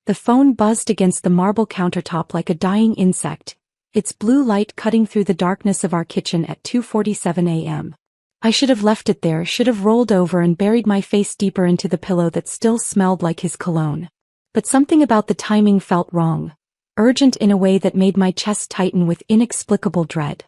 The phone buzzed against the marble countertop like a dying insect, its blue light cutting through the darkness of our kitchen at 2:47 a.m. I should have left it there, should have rolled over and buried my face deeper into the pillow that still smelled like his cologne. But something about the timing felt wrong, urgent in a way that made my chest tighten with inexplicable dread.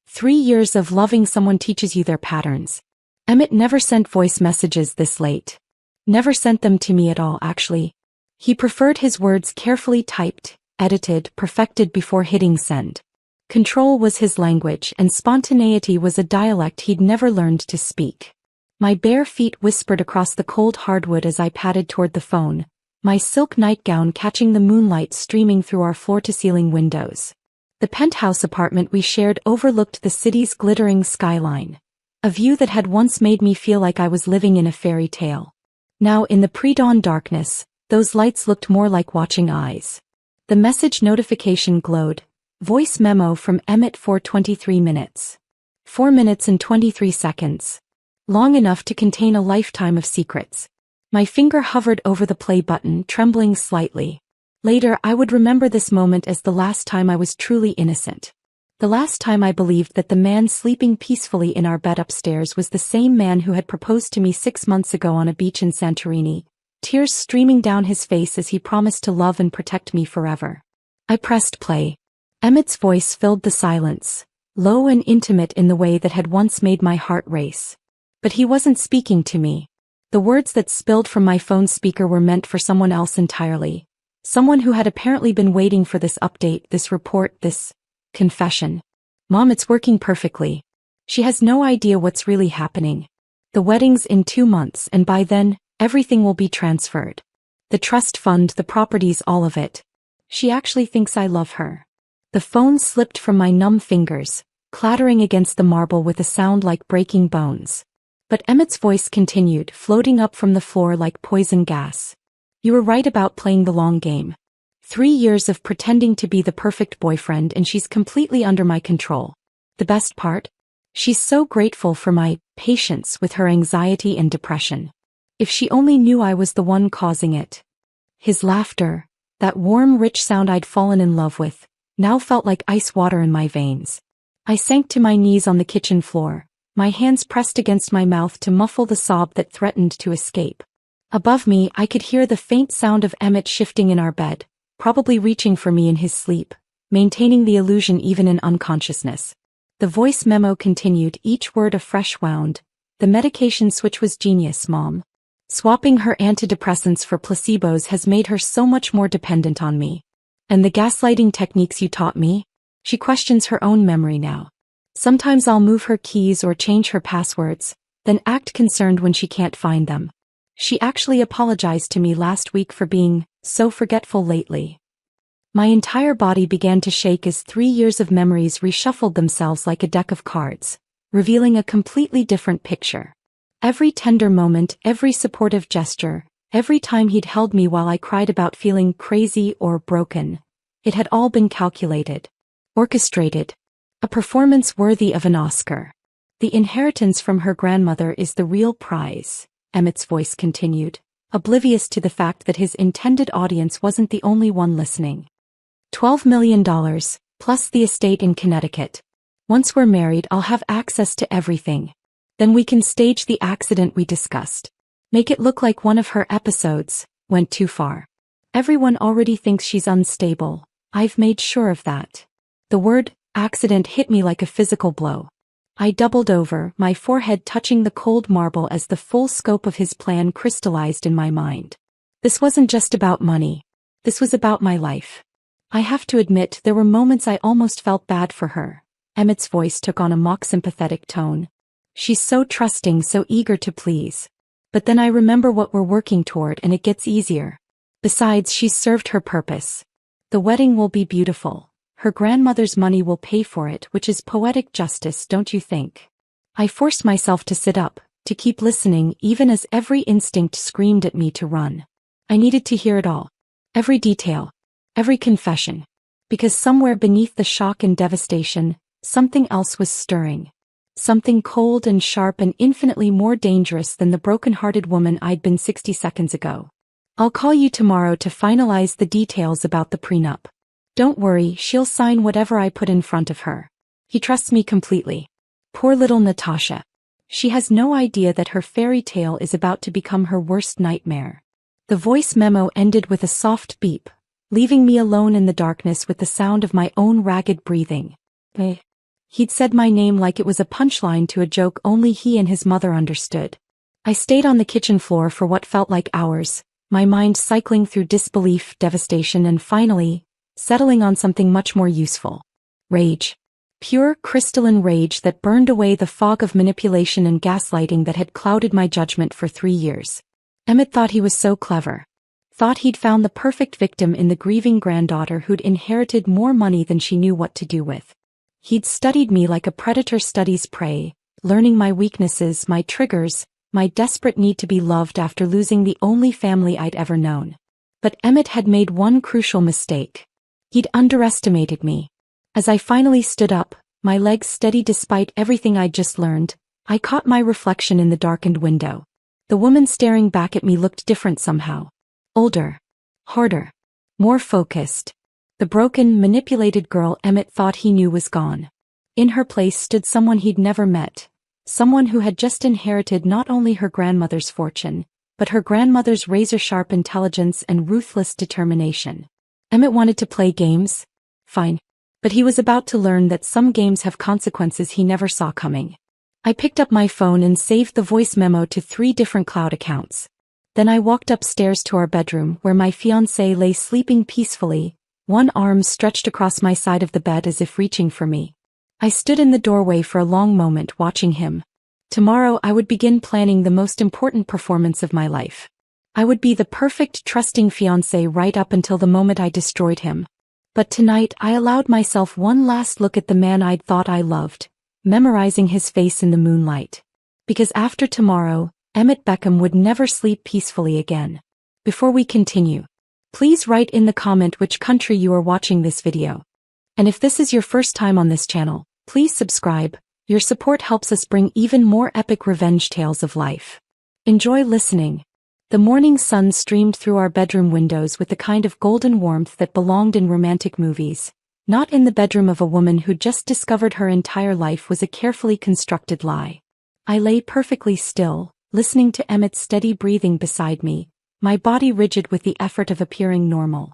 3 years of loving someone teaches you their patterns. Emmett never sent voice messages this late. Never sent them to me at all, actually. He preferred his words carefully typed, edited, perfected before hitting send. Control was his language, and spontaneity was a dialect he'd never learned to speak. My bare feet whispered across the cold hardwood as I padded toward the phone, my silk nightgown catching the moonlight streaming through our floor-to-ceiling windows. The penthouse apartment we shared overlooked the city's glittering skyline, a view that had once made me feel like I was living in a fairy tale. Now, in the pre-dawn darkness, those lights looked more like watching eyes. The message notification glowed. Voice memo from Emmett for 23 minutes. 4 minutes and 23 seconds. Long enough to contain a lifetime of secrets. My finger hovered over the play button, trembling slightly. Later, I would remember this moment as the last time I was truly innocent. The last time I believed that the man sleeping peacefully in our bed upstairs was the same man who had proposed to me 6 months ago on a beach in Santorini, tears streaming down his face as he promised to love and protect me forever. I pressed play. Emmett's voice filled the silence, low and intimate in the way that had once made my heart race. But he wasn't speaking to me. The words that spilled from my phone speaker were meant for someone else entirely. Someone who had apparently been waiting for this update, this report, this confession. Mom, it's working perfectly. She has no idea what's really happening. The wedding's in 2 months, and by then, everything will be transferred. The trust fund, the properties, all of it. She actually thinks I love her. The phone slipped from my numb fingers, clattering against the marble with a sound like breaking bones. But Emmett's voice continued, floating up from the floor like poison gas. You were right about playing the long game. 3 years of pretending to be the perfect boyfriend, and she's completely under my control. The best part? She's so grateful for my patience with her anxiety and depression. If she only knew I was the one causing it. His laughter, that warm, rich sound I'd fallen in love with, now felt like ice water in my veins. I sank to my knees on the kitchen floor, my hands pressed against my mouth to muffle the sob that threatened to escape. Above me, I could hear the faint sound of Emmett shifting in our bed, probably reaching for me in his sleep, maintaining the illusion even in unconsciousness. The voice memo continued, each word a fresh wound. The medication switch was genius, Mom. Swapping her antidepressants for placebos has made her so much more dependent on me. And the gaslighting techniques you taught me? She questions her own memory now. Sometimes I'll move her keys or change her passwords, then act concerned when she can't find them. She actually apologized to me last week for being so forgetful lately. My entire body began to shake as 3 years of memories reshuffled themselves like a deck of cards, revealing a completely different picture. Every tender moment, every supportive gesture, every time he'd held me while I cried about feeling crazy or broken, it had all been calculated, orchestrated, a performance worthy of an Oscar. The inheritance from her grandmother is the real prize, Emmett's voice continued, oblivious to the fact that his intended audience wasn't the only one listening. $12 million, plus the estate in Connecticut. Once we're married, I'll have access to everything. Then we can stage the accident we discussed. Make it look like one of her episodes went too far. Everyone already thinks she's unstable. I've made sure of that. The word accident hit me like a physical blow. I doubled over, my forehead touching the cold marble as the full scope of his plan crystallized in my mind. This wasn't just about money. This was about my life. I have to admit, there were moments I almost felt bad for her. Emmett's voice took on a mock-sympathetic tone. She's so trusting, so eager to please. But then I remember what we're working toward, and it gets easier. Besides, she's served her purpose. The wedding will be beautiful. Her grandmother's money will pay for it, which is poetic justice, don't you think? I forced myself to sit up, to keep listening, even as every instinct screamed at me to run. I needed to hear it all. Every detail. Every confession. Because somewhere beneath the shock and devastation, something else was stirring. Something cold and sharp and infinitely more dangerous than the broken-hearted woman I'd been 60 seconds ago. I'll call you tomorrow to finalize the details about the prenup. Don't worry, she'll sign whatever I put in front of her. He trusts me completely. Poor little Natasha. She has no idea that her fairy tale is about to become her worst nightmare. The voice memo ended with a soft beep, leaving me alone in the darkness with the sound of my own ragged breathing. He'd said my name like it was a punchline to a joke only he and his mother understood. I stayed on the kitchen floor for what felt like hours, my mind cycling through disbelief, devastation, and finally, settling on something much more useful. Rage. Pure, crystalline rage that burned away the fog of manipulation and gaslighting that had clouded my judgment for 3 years. Emmett thought he was so clever. Thought he'd found the perfect victim in the grieving granddaughter who'd inherited more money than she knew what to do with. He'd studied me like a predator studies prey, learning my weaknesses, my triggers, my desperate need to be loved after losing the only family I'd ever known. But Emmett had made one crucial mistake. He'd underestimated me. As I finally stood up, my legs steady despite everything I'd just learned, I caught my reflection in the darkened window. The woman staring back at me looked different somehow. Older. Harder. More focused. The broken, manipulated girl Emmett thought he knew was gone. In her place stood someone he'd never met. Someone who had just inherited not only her grandmother's fortune, but her grandmother's razor-sharp intelligence and ruthless determination. Emmett wanted to play games? Fine. But he was about to learn that some games have consequences he never saw coming. I picked up my phone and saved the voice memo to 3 different cloud accounts. Then I walked upstairs to our bedroom where my fiancé lay sleeping peacefully, one arm stretched across my side of the bed as if reaching for me. I stood in the doorway for a long moment watching him. Tomorrow I would begin planning the most important performance of my life. I would be the perfect trusting fiancé right up until the moment I destroyed him. But tonight I allowed myself one last look at the man I'd thought I loved, memorizing his face in the moonlight. Because after tomorrow, Emmett Beckham would never sleep peacefully again. Before we continue, please write in the comment which country you are watching this video. And if this is your first time on this channel, please subscribe. Your support helps us bring even more epic revenge tales of life. Enjoy listening. The morning sun streamed through our bedroom windows with the kind of golden warmth that belonged in romantic movies, not in the bedroom of a woman who just discovered her entire life was a carefully constructed lie. I lay perfectly still, listening to Emmett's steady breathing beside me, my body rigid with the effort of appearing normal.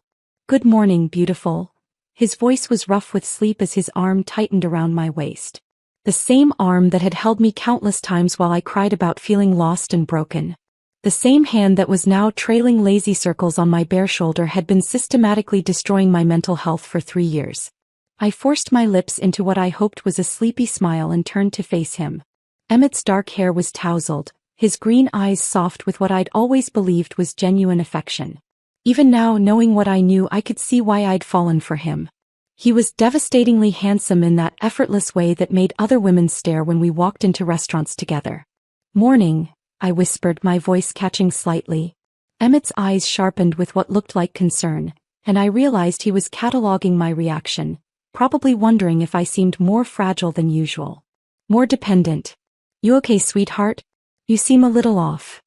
Good morning, beautiful. His voice was rough with sleep as his arm tightened around my waist. The same arm that had held me countless times while I cried about feeling lost and broken. The same hand that was now trailing lazy circles on my bare shoulder had been systematically destroying my mental health for 3 years. I forced my lips into what I hoped was a sleepy smile and turned to face him. Emmett's dark hair was tousled, his green eyes soft with what I'd always believed was genuine affection. Even now, knowing what I knew, I could see why I'd fallen for him. He was devastatingly handsome in that effortless way that made other women stare when we walked into restaurants together. Morning, I whispered, my voice catching slightly. Emmett's eyes sharpened with what looked like concern, and I realized he was cataloging my reaction, probably wondering if I seemed more fragile than usual. More dependent. You okay, sweetheart? You seem a little off.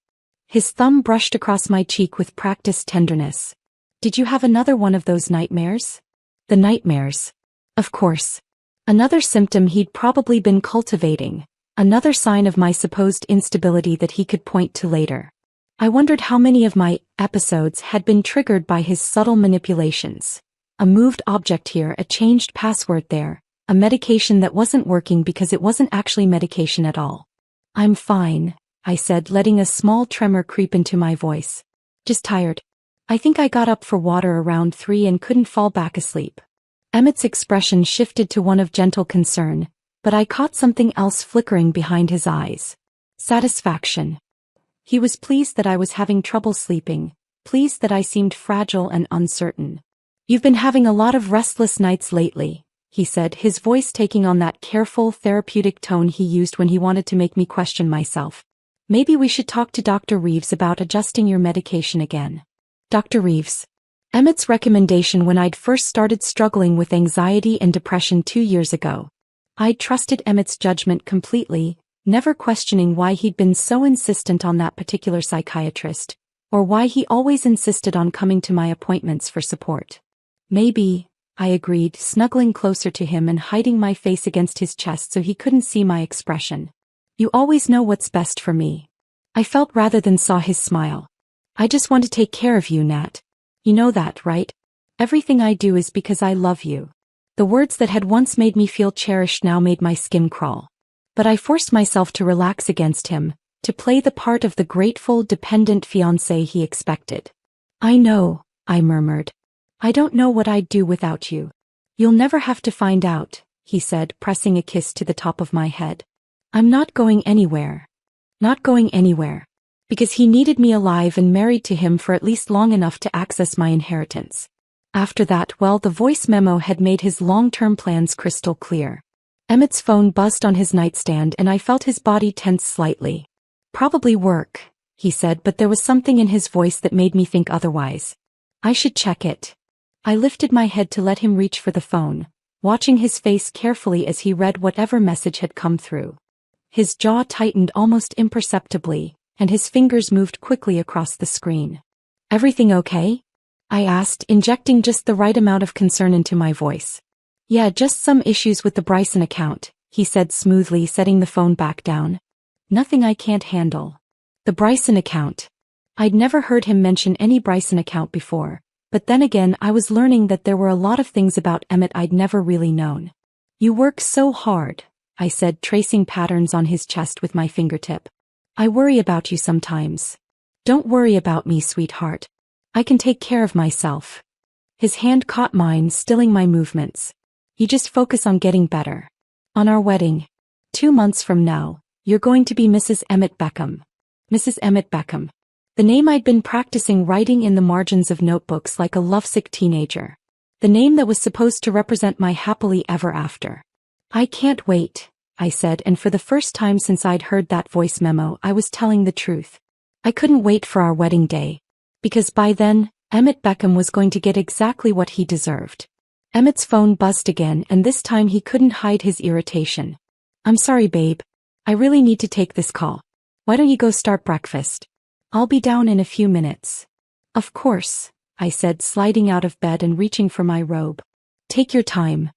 His thumb brushed across my cheek with practiced tenderness. Did you have another one of those nightmares? The nightmares. Of course. Another symptom he'd probably been cultivating. Another sign of my supposed instability that he could point to later. I wondered how many of my episodes had been triggered by his subtle manipulations. A moved object here, a changed password there, a medication that wasn't working because it wasn't actually medication at all. I'm fine, I said, letting a small tremor creep into my voice. Just tired. I think I got up for water around 3 and couldn't fall back asleep. Emmett's expression shifted to one of gentle concern, but I caught something else flickering behind his eyes. Satisfaction. He was pleased that I was having trouble sleeping, pleased that I seemed fragile and uncertain. You've been having a lot of restless nights lately, he said, his voice taking on that careful, therapeutic tone he used when he wanted to make me question myself. Maybe we should talk to Dr. Reeves about adjusting your medication again. Dr. Reeves. Emmett's recommendation when I'd first started struggling with anxiety and depression 2 years ago. I'd trusted Emmett's judgment completely, never questioning why he'd been so insistent on that particular psychiatrist, or why he always insisted on coming to my appointments for support. Maybe, I agreed, snuggling closer to him and hiding my face against his chest so he couldn't see my expression. You always know what's best for me. I felt rather than saw his smile. I just want to take care of you, Nat. You know that, right? Everything I do is because I love you. The words that had once made me feel cherished now made my skin crawl. But I forced myself to relax against him, to play the part of the grateful, dependent fiancé he expected. I know, I murmured. I don't know what I'd do without you. You'll never have to find out, he said, pressing a kiss to the top of my head. I'm not going anywhere. Not going anywhere. Because he needed me alive and married to him for at least long enough to access my inheritance. After that, well, the voice memo had made his long-term plans crystal clear. Emmett's phone buzzed on his nightstand and I felt his body tense slightly. Probably work, he said, but there was something in his voice that made me think otherwise. I should check it. I lifted my head to let him reach for the phone, watching his face carefully as he read whatever message had come through. His jaw tightened almost imperceptibly, and his fingers moved quickly across the screen. Everything okay? I asked, injecting just the right amount of concern into my voice. Yeah, just some issues with the Bryson account, he said smoothly, setting the phone back down. Nothing I can't handle. The Bryson account. I'd never heard him mention any Bryson account before, but then again I was learning that there were a lot of things about Emmett I'd never really known. You work so hard, I said, tracing patterns on his chest with my fingertip. I worry about you sometimes. Don't worry about me, sweetheart. I can take care of myself. His hand caught mine, stilling my movements. You just focus on getting better. On our wedding. 2 months from now, you're going to be Mrs. Emmett Beckham. Mrs. Emmett Beckham. The name I'd been practicing writing in the margins of notebooks like a lovesick teenager. The name that was supposed to represent my happily ever after. I can't wait, I said, and for the first time since I'd heard that voice memo, I was telling the truth. I couldn't wait for our wedding day. Because by then, Emmett Beckham was going to get exactly what he deserved. Emmett's phone buzzed again, and this time he couldn't hide his irritation. I'm sorry, babe. I really need to take this call. Why don't you go start breakfast? I'll be down in a few minutes. Of course, I said, sliding out of bed and reaching for my robe. Take your time.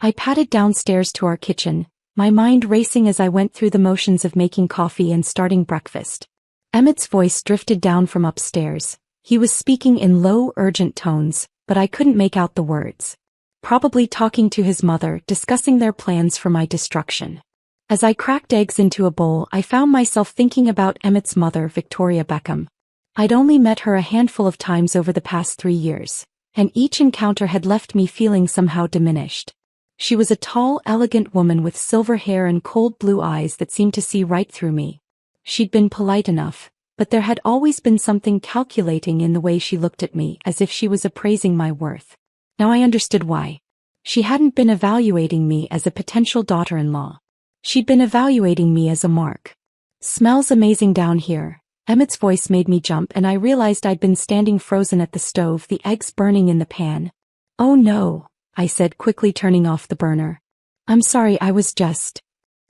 I padded downstairs to our kitchen, my mind racing as I went through the motions of making coffee and starting breakfast. Emmett's voice drifted down from upstairs. He was speaking in low, urgent tones, but I couldn't make out the words. Probably talking to his mother, discussing their plans for my destruction. As I cracked eggs into a bowl, I found myself thinking about Emmett's mother, Victoria Beckham. I'd only met her a handful of times over the past 3 years, and each encounter had left me feeling somehow diminished. She was a tall, elegant woman with silver hair and cold blue eyes that seemed to see right through me. She'd been polite enough, but there had always been something calculating in the way she looked at me, as if she was appraising my worth. Now I understood why. She hadn't been evaluating me as a potential daughter-in-law. She'd been evaluating me as a mark. Smells amazing down here. Emmett's voice made me jump and I realized I'd been standing frozen at the stove, the eggs burning in the pan. Oh no, I said, quickly turning off the burner. I'm sorry, I was just...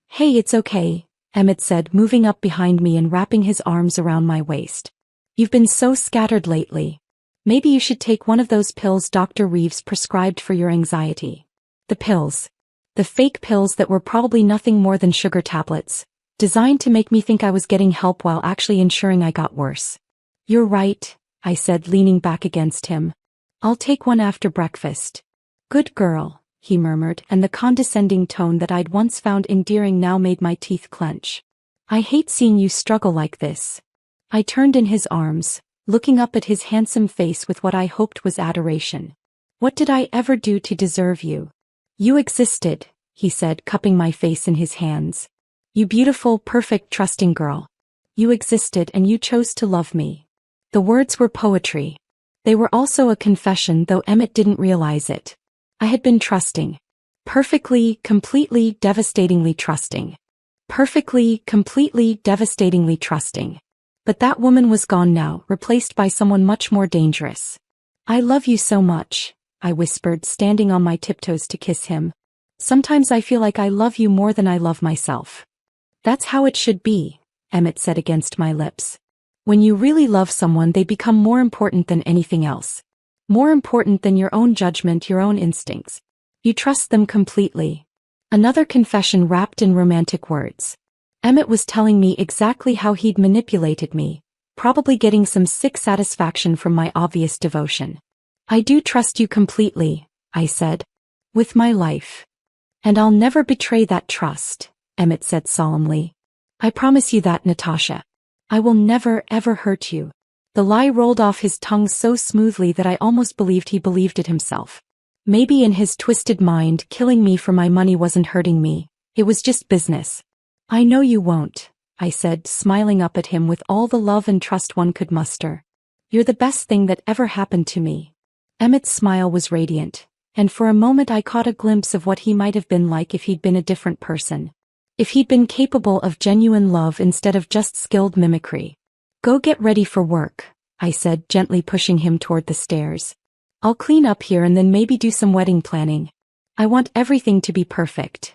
Hey, it's okay, Emmett said, moving up behind me and wrapping his arms around my waist. You've been so scattered lately. Maybe you should take one of those pills Dr. Reeves prescribed for your anxiety. The pills. The fake pills that were probably nothing more than sugar tablets, designed to make me think I was getting help while actually ensuring I got worse. You're right, I said, leaning back against him. I'll take one after breakfast. Good girl, he murmured, and the condescending tone that I'd once found endearing now made my teeth clench. I hate seeing you struggle like this. I turned in his arms, looking up at his handsome face with what I hoped was adoration. What did I ever do to deserve you? You existed, he said, cupping my face in his hands. You beautiful, perfect, trusting girl. You existed and you chose to love me. The words were poetry. They were also a confession, though Emmett didn't realize it. I had been trusting. Perfectly, completely, devastatingly trusting. Perfectly, completely, devastatingly trusting. But that woman was gone now, replaced by someone much more dangerous. I love you so much, I whispered, standing on my tiptoes to kiss him. Sometimes I feel like I love you more than I love myself. That's how it should be, Emmett said against my lips. When you really love someone, they become more important than anything else. More important than your own judgment, your own instincts. You trust them completely. Another confession wrapped in romantic words. Emmett was telling me exactly how he'd manipulated me, probably getting some sick satisfaction from my obvious devotion. I do trust you completely, I said. With my life. And I'll never betray that trust, Emmett said solemnly. I promise you that, Natasha. I will never ever hurt you. The lie rolled off his tongue so smoothly that I almost believed he believed it himself. Maybe in his twisted mind, killing me for my money wasn't hurting me. It was just business. I know you won't, I said, smiling up at him with all the love and trust one could muster. You're the best thing that ever happened to me. Emmett's smile was radiant, and for a moment I caught a glimpse of what he might have been like if he'd been a different person. If he'd been capable of genuine love instead of just skilled mimicry. Go get ready for work, I said, gently pushing him toward the stairs. I'll clean up here and then maybe do some wedding planning. I want everything to be perfect.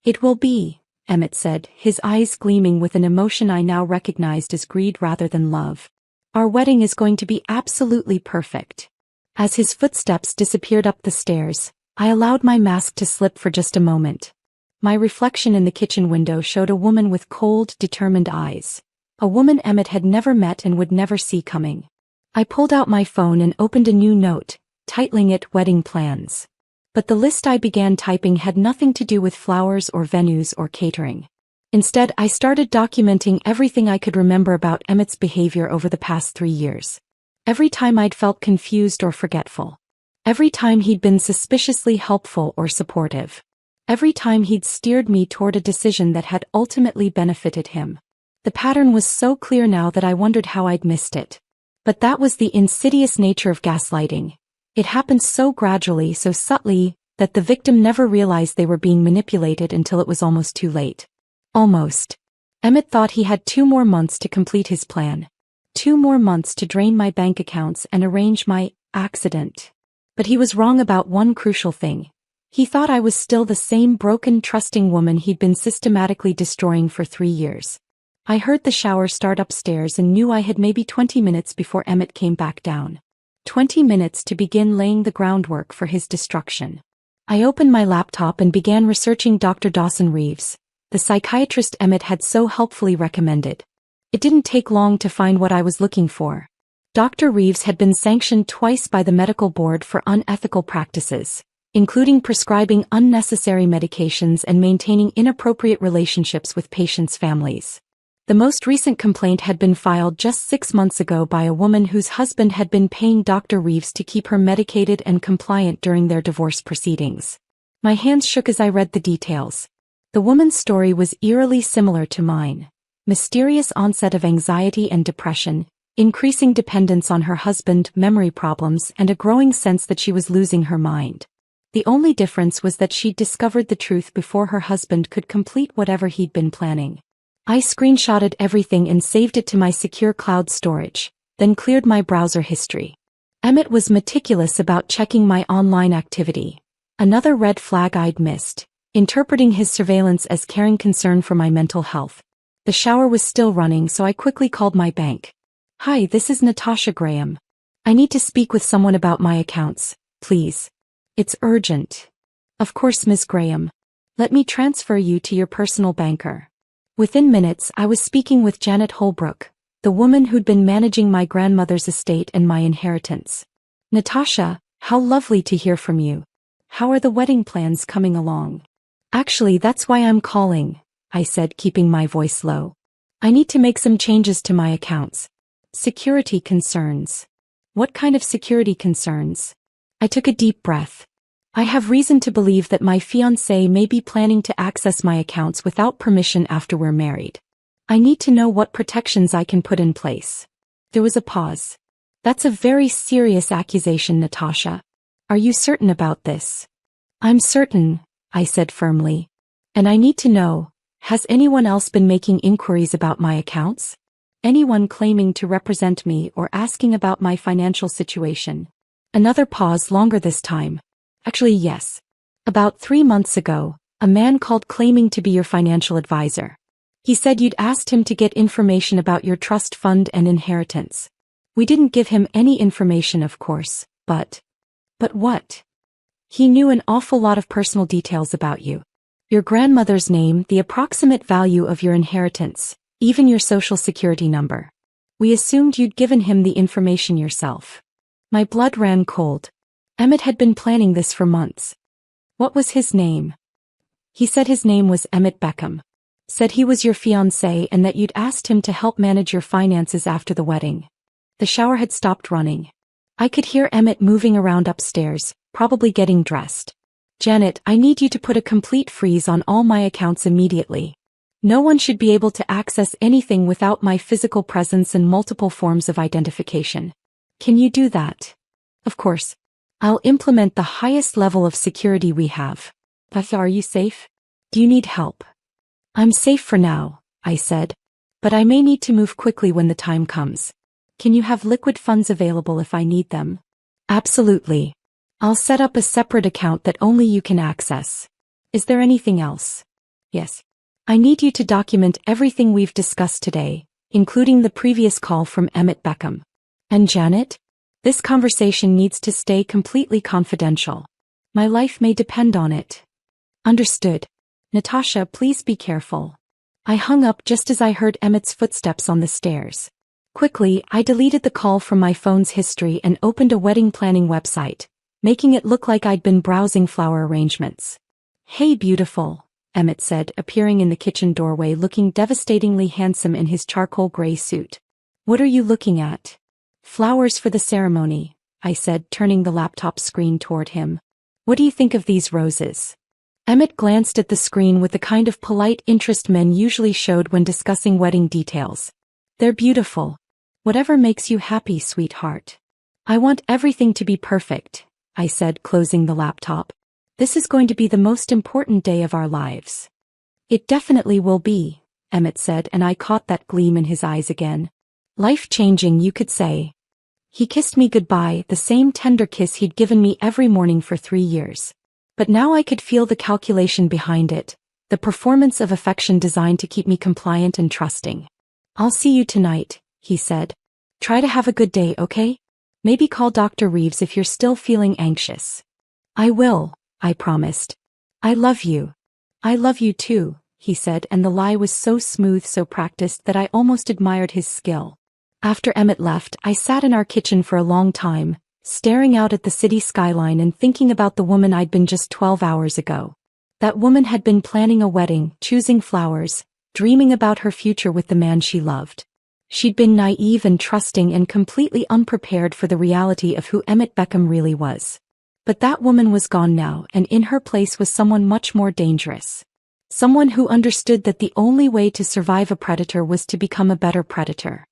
It will be, Emmett said, his eyes gleaming with an emotion I now recognized as greed rather than love. Our wedding is going to be absolutely perfect. As his footsteps disappeared up the stairs, I allowed my mask to slip for just a moment. My reflection in the kitchen window showed a woman with cold, determined eyes. A woman Emmett had never met and would never see coming. I pulled out my phone and opened a new note, titling it Wedding Plans. But the list I began typing had nothing to do with flowers or venues or catering. Instead, I started documenting everything I could remember about Emmett's behavior over the past 3 years. Every time I'd felt confused or forgetful. Every time he'd been suspiciously helpful or supportive. Every time he'd steered me toward a decision that had ultimately benefited him. The pattern was so clear now that I wondered how I'd missed it. But that was the insidious nature of gaslighting. It happened so gradually, so subtly, that the victim never realized they were being manipulated until it was almost too late. Almost. Emmett thought he had 2 more months to complete his plan. 2 more months to drain my bank accounts and arrange my accident. But he was wrong about one crucial thing. He thought I was still the same broken, trusting woman he'd been systematically destroying for 3 years. I heard the shower start upstairs and knew I had maybe 20 minutes before Emmett came back down. 20 minutes to begin laying the groundwork for his destruction. I opened my laptop and began researching Dr. Dawson Reeves, the psychiatrist Emmett had so helpfully recommended. It didn't take long to find what I was looking for. Dr. Reeves had been sanctioned twice by the medical board for unethical practices, including prescribing unnecessary medications and maintaining inappropriate relationships with patients' families. The most recent complaint had been filed just 6 months ago by a woman whose husband had been paying Dr. Reeves to keep her medicated and compliant during their divorce proceedings. My hands shook as I read the details. The woman's story was eerily similar to mine. Mysterious onset of anxiety and depression, increasing dependence on her husband, memory problems, and a growing sense that she was losing her mind. The only difference was that she'd discovered the truth before her husband could complete whatever he'd been planning. I screenshotted everything and saved it to my secure cloud storage, then cleared my browser history. Emmett was meticulous about checking my online activity. Another red flag I'd missed, interpreting his surveillance as caring concern for my mental health. The shower was still running, so I quickly called my bank. Hi, this is Natasha Graham. I need to speak with someone about my accounts, please. It's urgent. Of course, Ms. Graham. Let me transfer you to your personal banker. Within minutes, I was speaking with Janet Holbrook, the woman who'd been managing my grandmother's estate and my inheritance. Natasha, how lovely to hear from you. How are the wedding plans coming along? Actually, that's why I'm calling, I said, keeping my voice low. I need to make some changes to my accounts. Security concerns. What kind of security concerns? I took a deep breath. I have reason to believe that my fiancé may be planning to access my accounts without permission after we're married. I need to know what protections I can put in place. There was a pause. That's a very serious accusation, Natasha. Are you certain about this? I'm certain, I said firmly. And I need to know, has anyone else been making inquiries about my accounts? Anyone claiming to represent me or asking about my financial situation? Another pause, longer this time. Actually, yes. About 3 months ago, a man called claiming to be your financial advisor. He said you'd asked him to get information about your trust fund and inheritance. We didn't give him any information, of course, but what? He knew an awful lot of personal details about you. Your grandmother's name, the approximate value of your inheritance, even your social security number. We assumed you'd given him the information yourself. My blood ran cold. Emmett had been planning this for months. What was his name? He said his name was Emmett Beckham. Said he was your fiancé and that you'd asked him to help manage your finances after the wedding. The shower had stopped running. I could hear Emmett moving around upstairs, probably getting dressed. Janet, I need you to put a complete freeze on all my accounts immediately. No one should be able to access anything without my physical presence and multiple forms of identification. Can you do that? Of course. I'll implement the highest level of security we have. But are you safe? Do you need help? I'm safe for now, I said. But I may need to move quickly when the time comes. Can you have liquid funds available if I need them? Absolutely. I'll set up a separate account that only you can access. Is there anything else? Yes. I need you to document everything we've discussed today, including the previous call from Emmett Beckham. And Janet? This conversation needs to stay completely confidential. My life may depend on it. Understood. Natasha, please be careful. I hung up just as I heard Emmett's footsteps on the stairs. Quickly, I deleted the call from my phone's history and opened a wedding planning website, making it look like I'd been browsing flower arrangements. Hey beautiful, Emmett said, appearing in the kitchen doorway looking devastatingly handsome in his charcoal gray suit. What are you looking at? Flowers for the ceremony, I said, turning the laptop screen toward him. What do you think of these roses? Emmett glanced at the screen with the kind of polite interest men usually showed when discussing wedding details. They're beautiful. Whatever makes you happy, sweetheart. I want everything to be perfect, I said, closing the laptop. This is going to be the most important day of our lives. It definitely will be, Emmett said, and I caught that gleam in his eyes again. Life-changing, you could say. He kissed me goodbye, the same tender kiss he'd given me every morning for 3 years. But now I could feel the calculation behind it, the performance of affection designed to keep me compliant and trusting. I'll see you tonight, he said. Try to have a good day, okay? Maybe call Dr. Reeves if you're still feeling anxious. I will, I promised. I love you. I love you too, he said, and the lie was so smooth, so practiced that I almost admired his skill. After Emmett left, I sat in our kitchen for a long time, staring out at the city skyline and thinking about the woman I'd been just 12 hours ago. That woman had been planning a wedding, choosing flowers, dreaming about her future with the man she loved. She'd been naive and trusting and completely unprepared for the reality of who Emmett Beckham really was. But that woman was gone now, and in her place was someone much more dangerous. Someone who understood that the only way to survive a predator was to become a better predator.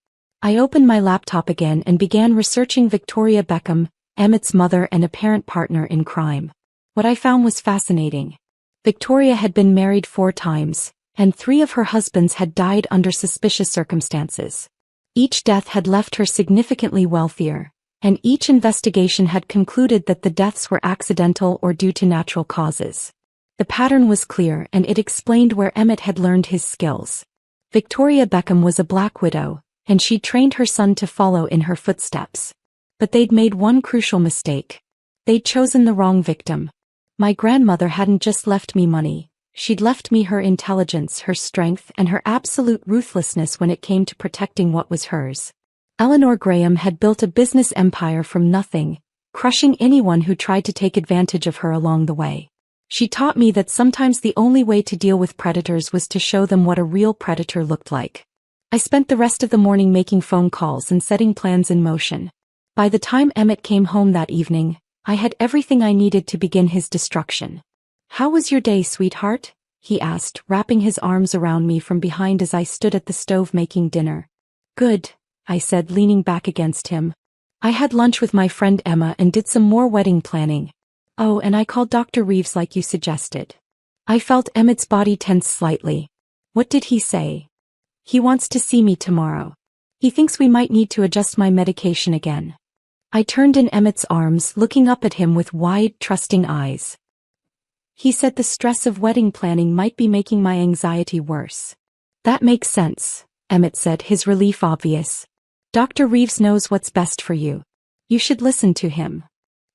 I opened my laptop again and began researching Victoria Beckham, Emmett's mother and apparent partner in crime. What I found was fascinating. Victoria had been married 4 times, and 3 of her husbands had died under suspicious circumstances. Each death had left her significantly wealthier, and each investigation had concluded that the deaths were accidental or due to natural causes. The pattern was clear, and it explained where Emmett had learned his skills. Victoria Beckham was a black widow, and she'd trained her son to follow in her footsteps. But they'd made one crucial mistake. They'd chosen the wrong victim. My grandmother hadn't just left me money, she'd left me her intelligence, her strength, and her absolute ruthlessness when it came to protecting what was hers. Eleanor Graham had built a business empire from nothing, crushing anyone who tried to take advantage of her along the way. She taught me that sometimes the only way to deal with predators was to show them what a real predator looked like. I spent the rest of the morning making phone calls and setting plans in motion. By the time Emmett came home that evening, I had everything I needed to begin his destruction. How was your day, sweetheart? He asked, wrapping his arms around me from behind as I stood at the stove making dinner. Good, I said, leaning back against him. I had lunch with my friend Emma and did some more wedding planning. Oh, and I called Dr. Reeves like you suggested. I felt Emmett's body tense slightly. What did he say? He wants to see me tomorrow. He thinks we might need to adjust my medication again. I turned in Emmett's arms, looking up at him with wide, trusting eyes. He said the stress of wedding planning might be making my anxiety worse. That makes sense, Emmett said, his relief obvious. Dr. Reeves knows what's best for you. You should listen to him.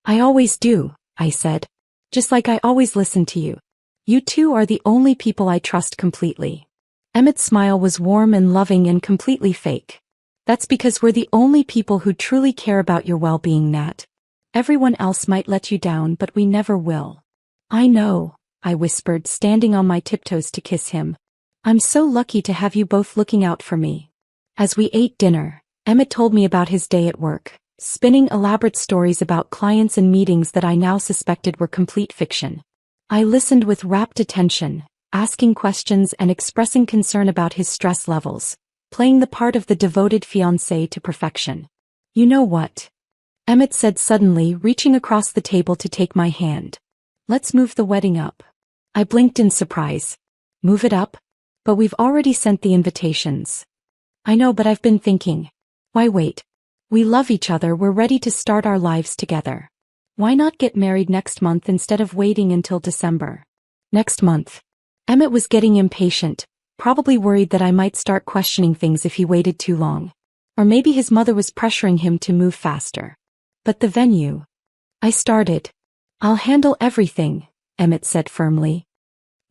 I always do, I said. Just like I always listen to you. You two are the only people I trust completely. Emmett's smile was warm and loving and completely fake. That's because we're the only people who truly care about your well-being, Nat. Everyone else might let you down, but we never will. I know, I whispered, standing on my tiptoes to kiss him. I'm so lucky to have you both looking out for me. As we ate dinner, Emmett told me about his day at work, spinning elaborate stories about clients and meetings that I now suspected were complete fiction. I listened with rapt attention, asking questions and expressing concern about his stress levels, playing the part of the devoted fiancé to perfection. You know what? Emmett said suddenly, reaching across the table to take my hand. Let's move the wedding up. I blinked in surprise. Move it up? But we've already sent the invitations. I know, but I've been thinking. Why wait? We love each other, we're ready to start our lives together. Why not get married next month instead of waiting until December? Next month. Emmett was getting impatient, probably worried that I might start questioning things if he waited too long. Or maybe his mother was pressuring him to move faster. But the venue. I started. I'll handle everything, Emmett said firmly.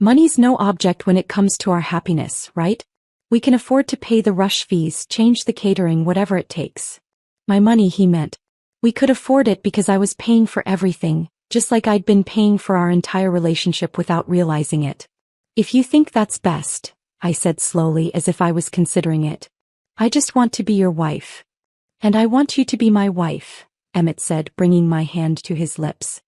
Money's no object when it comes to our happiness, right? We can afford to pay the rush fees, change the catering, whatever it takes. My money, he meant. We could afford it because I was paying for everything, just like I'd been paying for our entire relationship without realizing it. If you think that's best, I said slowly as if I was considering it. I just want to be your wife. And I want you to be my wife, Emmett said, bringing my hand to his lips.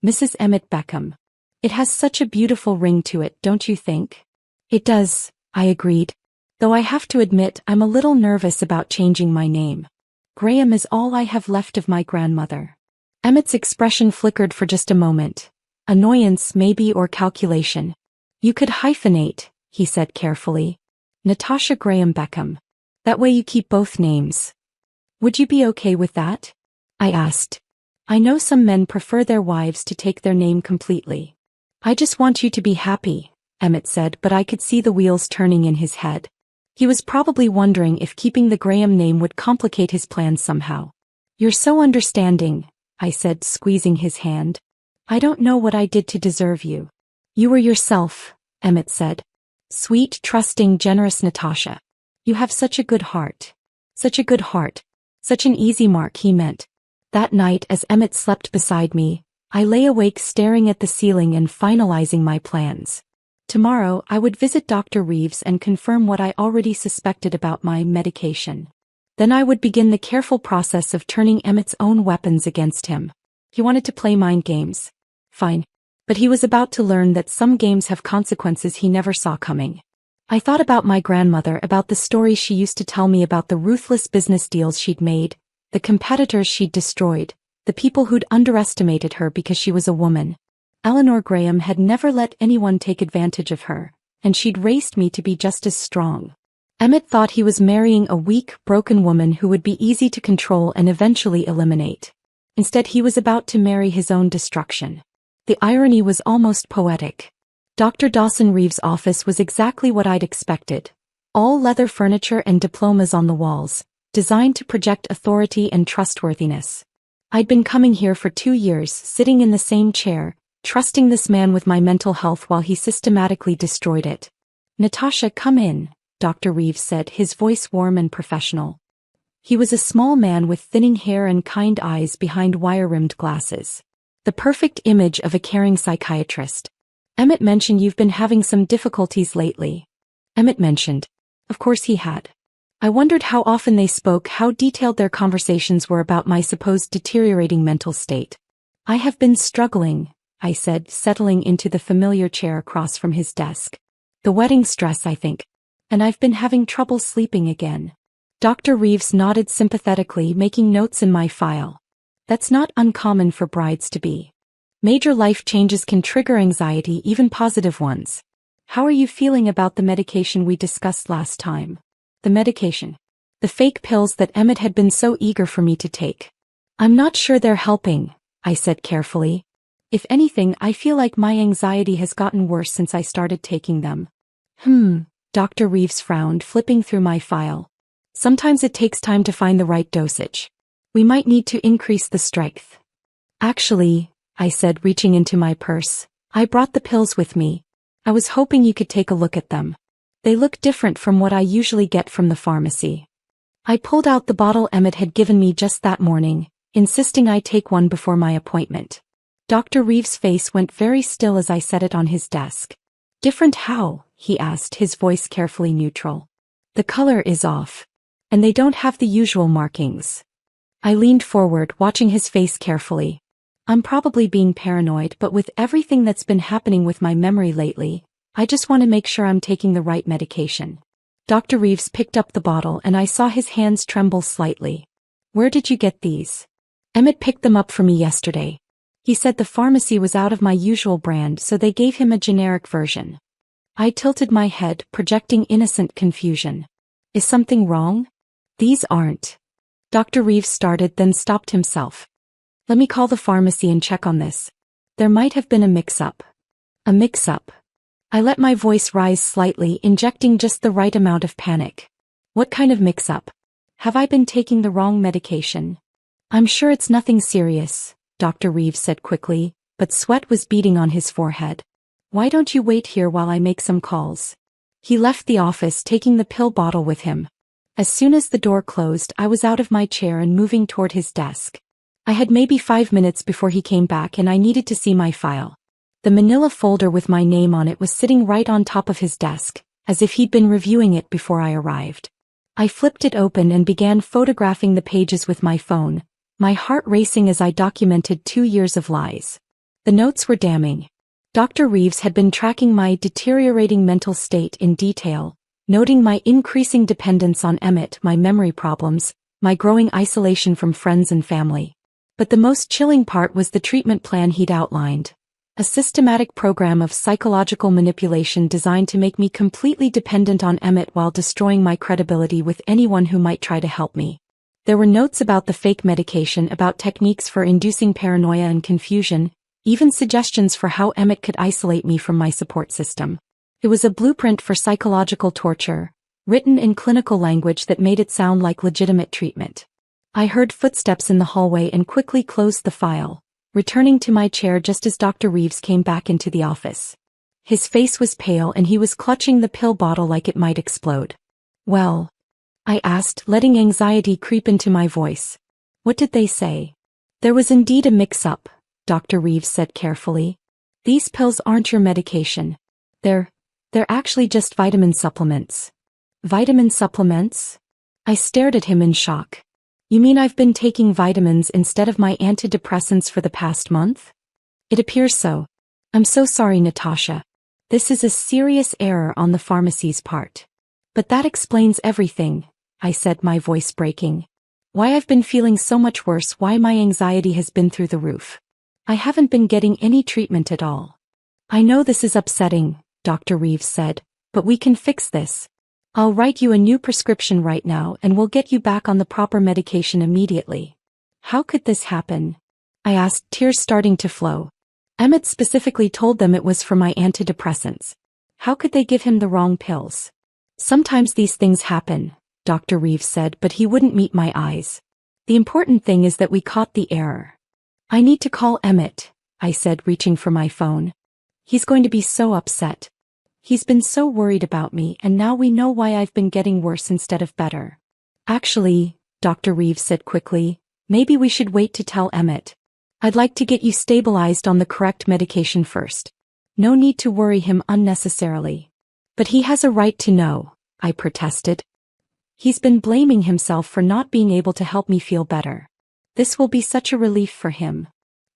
Mrs. Emmett Beckham. It has such a beautiful ring to it, don't you think? It does, I agreed. Though I have to admit I'm a little nervous about changing my name. Graham is all I have left of my grandmother. Emmett's expression flickered for just a moment. Annoyance maybe, or calculation. You could hyphenate, he said carefully. Natasha Graham Beckham. That way you keep both names. Would you be okay with that? I asked. I know some men prefer their wives to take their name completely. I just want you to be happy, Emmett said, but I could see the wheels turning in his head. He was probably wondering if keeping the Graham name would complicate his plans somehow. You're so understanding, I said, squeezing his hand. I don't know what I did to deserve you. You were yourself, Emmett said. Sweet, trusting, generous Natasha. You have such a good heart. Such a good heart. Such an easy mark, he meant. That night, as Emmett slept beside me, I lay awake staring at the ceiling and finalizing my plans. Tomorrow, I would visit Dr. Reeves and confirm what I already suspected about my medication. Then I would begin the careful process of turning Emmett's own weapons against him. He wanted to play mind games. Fine. But he was about to learn that some games have consequences he never saw coming. I thought about my grandmother, about the stories she used to tell me about the ruthless business deals she'd made, the competitors she'd destroyed, the people who'd underestimated her because she was a woman. Eleanor Graham had never let anyone take advantage of her, and she'd raised me to be just as strong. Emmett thought he was marrying a weak, broken woman who would be easy to control and eventually eliminate. Instead, he was about to marry his own destruction. The irony was almost poetic. Dr. Dawson Reeves' office was exactly what I'd expected. All leather furniture and diplomas on the walls, designed to project authority and trustworthiness. I'd been coming here for 2 years, sitting in the same chair, trusting this man with my mental health while he systematically destroyed it. Natasha, come in, Dr. Reeves said, his voice warm and professional. He was a small man with thinning hair and kind eyes behind wire-rimmed glasses. The perfect image of a caring psychiatrist. Emmett mentioned you've been having some difficulties lately. Emmett mentioned. Of course he had. I wondered how often they spoke, how detailed their conversations were about my supposed deteriorating mental state. I have been struggling, I said, settling into the familiar chair across from his desk. The wedding stress, I think. And I've been having trouble sleeping again. Dr. Reeves nodded sympathetically, making notes in my file. That's not uncommon for brides to be. Major life changes can trigger anxiety, even positive ones. How are you feeling about the medication we discussed last time? The medication. The fake pills that Emmett had been so eager for me to take. I'm not sure they're helping, I said carefully. If anything, I feel like my anxiety has gotten worse since I started taking them. Dr. Reeves frowned, flipping through my file. Sometimes it takes time to find the right dosage. We might need to increase the strength. Actually, I said, reaching into my purse, I brought the pills with me. I was hoping you could take a look at them. They look different from what I usually get from the pharmacy. I pulled out the bottle Emmett had given me just that morning, insisting I take one before my appointment. Dr. Reeves' face went very still as I set it on his desk. Different how? He asked, his voice carefully neutral. The color is off. And they don't have the usual markings. I leaned forward, watching his face carefully. I'm probably being paranoid, but with everything that's been happening with my memory lately, I just want to make sure I'm taking the right medication. Dr. Reeves picked up the bottle and I saw his hands tremble slightly. Where did you get these? Emmett picked them up for me yesterday. He said the pharmacy was out of my usual brand, so they gave him a generic version. I tilted my head, projecting innocent confusion. Is something wrong? These aren't. Dr. Reeves started, then stopped himself. Let me call the pharmacy and check on this. There might have been a mix-up. A mix-up. I let my voice rise slightly, injecting just the right amount of panic. What kind of mix-up? Have I been taking the wrong medication? I'm sure it's nothing serious, Dr. Reeves said quickly, but sweat was beading on his forehead. Why don't you wait here while I make some calls? He left the office, taking the pill bottle with him. As soon as the door closed, I was out of my chair and moving toward his desk. I had maybe 5 minutes before he came back and I needed to see my file. The manila folder with my name on it was sitting right on top of his desk, as if he'd been reviewing it before I arrived. I flipped it open and began photographing the pages with my phone, my heart racing as I documented 2 years of lies. The notes were damning. Dr. Reeves had been tracking my deteriorating mental state in detail, noting my increasing dependence on Emmett, my memory problems, my growing isolation from friends and family. But the most chilling part was the treatment plan he'd outlined. A systematic program of psychological manipulation designed to make me completely dependent on Emmett while destroying my credibility with anyone who might try to help me. There were notes about the fake medication, about techniques for inducing paranoia and confusion, even suggestions for how Emmett could isolate me from my support system. It was a blueprint for psychological torture, written in clinical language that made it sound like legitimate treatment. I heard footsteps in the hallway and quickly closed the file, returning to my chair just as Dr. Reeves came back into the office. His face was pale and he was clutching the pill bottle like it might explode. Well, I asked, letting anxiety creep into my voice. What did they say? There was indeed a mix-up, Dr. Reeves said carefully. These pills aren't your medication. They're actually just vitamin supplements. Vitamin supplements? I stared at him in shock. You mean I've been taking vitamins instead of my antidepressants for the past month? It appears so. I'm so sorry, Natasha. This is a serious error on the pharmacy's part. But that explains everything, I said, my voice breaking. Why I've been feeling so much worse, why my anxiety has been through the roof. I haven't been getting any treatment at all. I know this is upsetting, Dr. Reeves said, but we can fix this. I'll write you a new prescription right now and we'll get you back on the proper medication immediately. How could this happen? I asked, tears starting to flow. Emmett specifically told them it was for my antidepressants. How could they give him the wrong pills? Sometimes these things happen, Dr. Reeves said, but he wouldn't meet my eyes. The important thing is that we caught the error. I need to call Emmett, I said, reaching for my phone. He's going to be so upset. He's been so worried about me, and now we know why I've been getting worse instead of better. Actually, Dr. Reeves said quickly, maybe we should wait to tell Emmett. I'd like to get you stabilized on the correct medication first. No need to worry him unnecessarily. But he has a right to know, I protested. He's been blaming himself for not being able to help me feel better. This will be such a relief for him.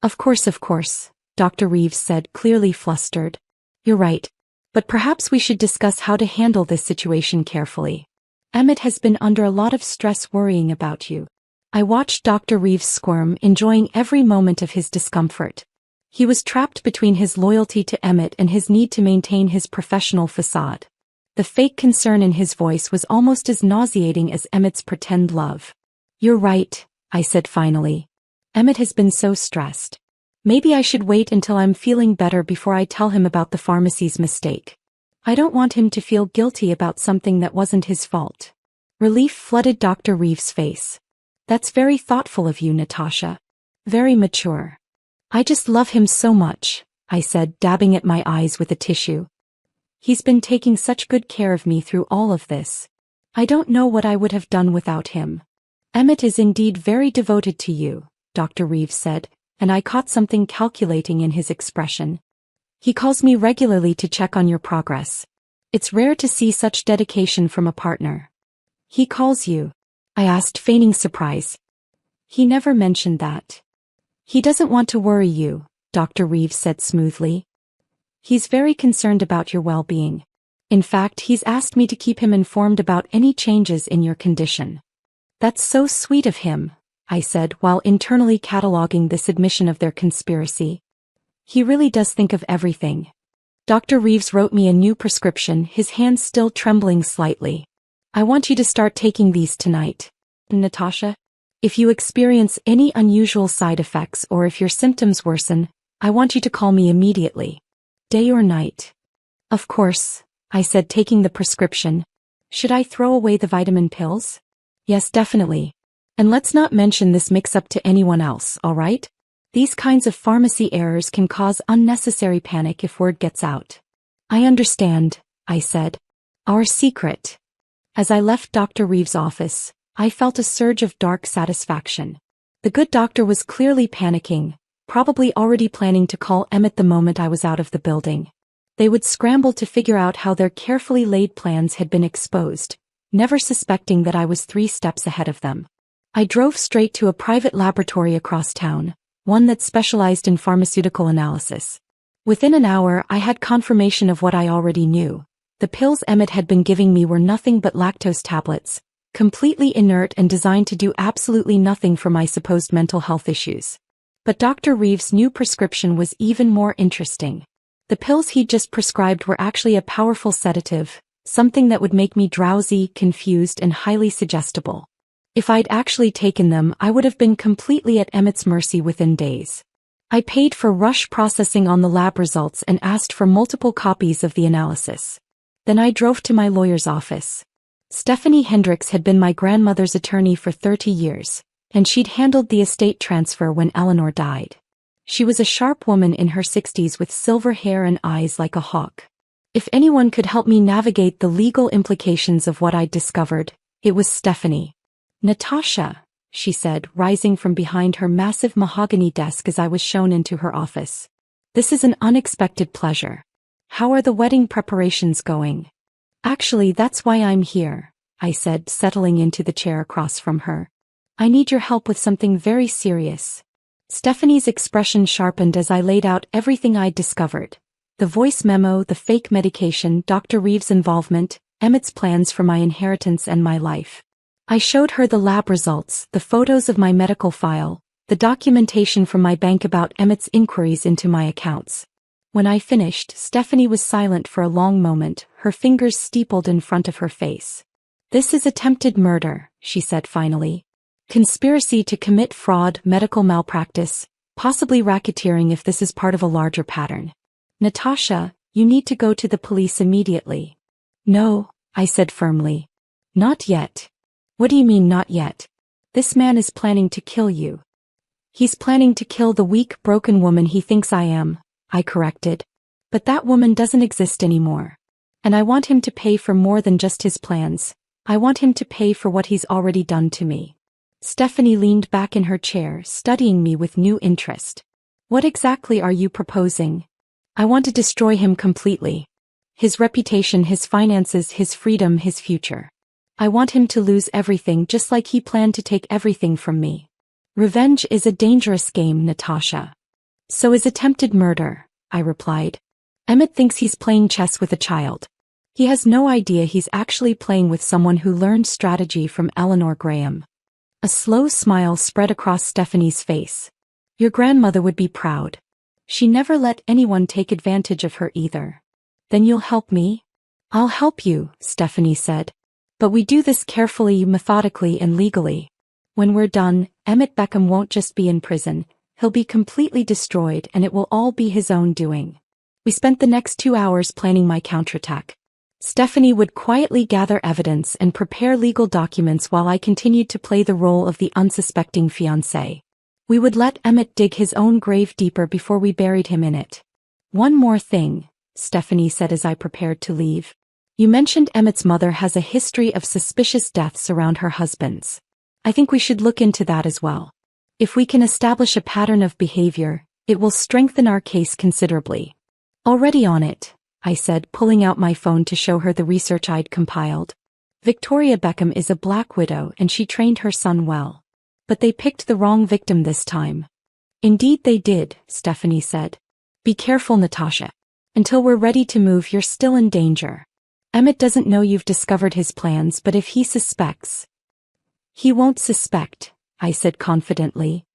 Of course, Dr. Reeves said, clearly flustered. You're right. But perhaps we should discuss how to handle this situation carefully. Emmett has been under a lot of stress worrying about you. I watched Dr. Reeves squirm, enjoying every moment of his discomfort. He was trapped between his loyalty to Emmett and his need to maintain his professional facade. The fake concern in his voice was almost as nauseating as Emmett's pretend love. You're right, I said finally. Emmett has been so stressed. Maybe I should wait until I'm feeling better before I tell him about the pharmacy's mistake. I don't want him to feel guilty about something that wasn't his fault. Relief flooded Dr. Reeves' face. That's very thoughtful of you, Natasha. Very mature. I just love him so much, I said, dabbing at my eyes with a tissue. He's been taking such good care of me through all of this. I don't know what I would have done without him. Emmett is indeed very devoted to you, Dr. Reeves said, and I caught something calculating in his expression. He calls me regularly to check on your progress. It's rare to see such dedication from a partner. He calls you? I asked, feigning surprise. He never mentioned that. He doesn't want to worry you, Dr. Reeves said smoothly. He's very concerned about your well-being. In fact, he's asked me to keep him informed about any changes in your condition. That's so sweet of him, I said while internally cataloging this admission of their conspiracy. He really does think of everything. Dr. Reeves wrote me a new prescription, his hands still trembling slightly. I want you to start taking these tonight, Natasha. If you experience any unusual side effects or if your symptoms worsen, I want you to call me immediately. Day or night. Of course, I said, taking the prescription. Should I throw away the vitamin pills? Yes, definitely. And let's not mention this mix-up to anyone else, all right? These kinds of pharmacy errors can cause unnecessary panic if word gets out. I understand, I said. Our secret. As I left Dr. Reeves' office, I felt a surge of dark satisfaction. The good doctor was clearly panicking, probably already planning to call Emmett the moment I was out of the building. They would scramble to figure out how their carefully laid plans had been exposed, never suspecting that I was 3 steps ahead of them. I drove straight to a private laboratory across town, one that specialized in pharmaceutical analysis. Within an hour, I had confirmation of what I already knew. The pills Emmett had been giving me were nothing but lactose tablets, completely inert and designed to do absolutely nothing for my supposed mental health issues. But Dr. Reeves' new prescription was even more interesting. The pills he'd just prescribed were actually a powerful sedative, something that would make me drowsy, confused, and highly suggestible. If I'd actually taken them, I would have been completely at Emmett's mercy within days. I paid for rush processing on the lab results and asked for multiple copies of the analysis. Then I drove to my lawyer's office. Stephanie Hendricks had been my grandmother's attorney for 30 years, and she'd handled the estate transfer when Eleanor died. She was a sharp woman in her 60s with silver hair and eyes like a hawk. If anyone could help me navigate the legal implications of what I'd discovered, it was Stephanie. Natasha, she said, rising from behind her massive mahogany desk as I was shown into her office. This is an unexpected pleasure. How are the wedding preparations going? Actually, that's why I'm here, I said, settling into the chair across from her. I need your help with something very serious. Stephanie's expression sharpened as I laid out everything I'd discovered. The voice memo, the fake medication, Dr. Reeves' involvement, Emmett's plans for my inheritance and my life. I showed her the lab results, the photos of my medical file, the documentation from my bank about Emmett's inquiries into my accounts. When I finished, Stephanie was silent for a long moment, her fingers steepled in front of her face. This is attempted murder, she said finally. Conspiracy to commit fraud, medical malpractice, possibly racketeering if this is part of a larger pattern. Natasha, you need to go to the police immediately. No, I said firmly. Not yet. What do you mean not yet? This man is planning to kill you. He's planning to kill the weak, broken woman he thinks I am, I corrected. But that woman doesn't exist anymore. And I want him to pay for more than just his plans. I want him to pay for what he's already done to me. Stephanie leaned back in her chair, studying me with new interest. What exactly are you proposing? I want to destroy him completely. His reputation, his finances, his freedom, his future. I want him to lose everything just like he planned to take everything from me. Revenge is a dangerous game, Natasha. So is attempted murder, I replied. Emmett thinks he's playing chess with a child. He has no idea he's actually playing with someone who learned strategy from Eleanor Graham. A slow smile spread across Stephanie's face. Your grandmother would be proud. She never let anyone take advantage of her either. Then you'll help me? I'll help you, Stephanie said. But we do this carefully, methodically, and legally. When we're done, Emmett Beckham won't just be in prison, he'll be completely destroyed and it will all be his own doing. We spent the next 2 hours planning my counterattack. Stephanie would quietly gather evidence and prepare legal documents while I continued to play the role of the unsuspecting fiancé. We would let Emmett dig his own grave deeper before we buried him in it. "One more thing," Stephanie said as I prepared to leave. "You mentioned Emmett's mother has a history of suspicious deaths around her husband's. I think we should look into that as well. If we can establish a pattern of behavior, it will strengthen our case considerably." "Already on it," I said, pulling out my phone to show her the research I'd compiled. "Victoria Beckham is a black widow and she trained her son well. But they picked the wrong victim this time." "Indeed they did," Stephanie said. "Be careful, Natasha. Until we're ready to move, you're still in danger. Emmett doesn't know you've discovered his plans, but if he suspects—" "He won't suspect," I said confidently.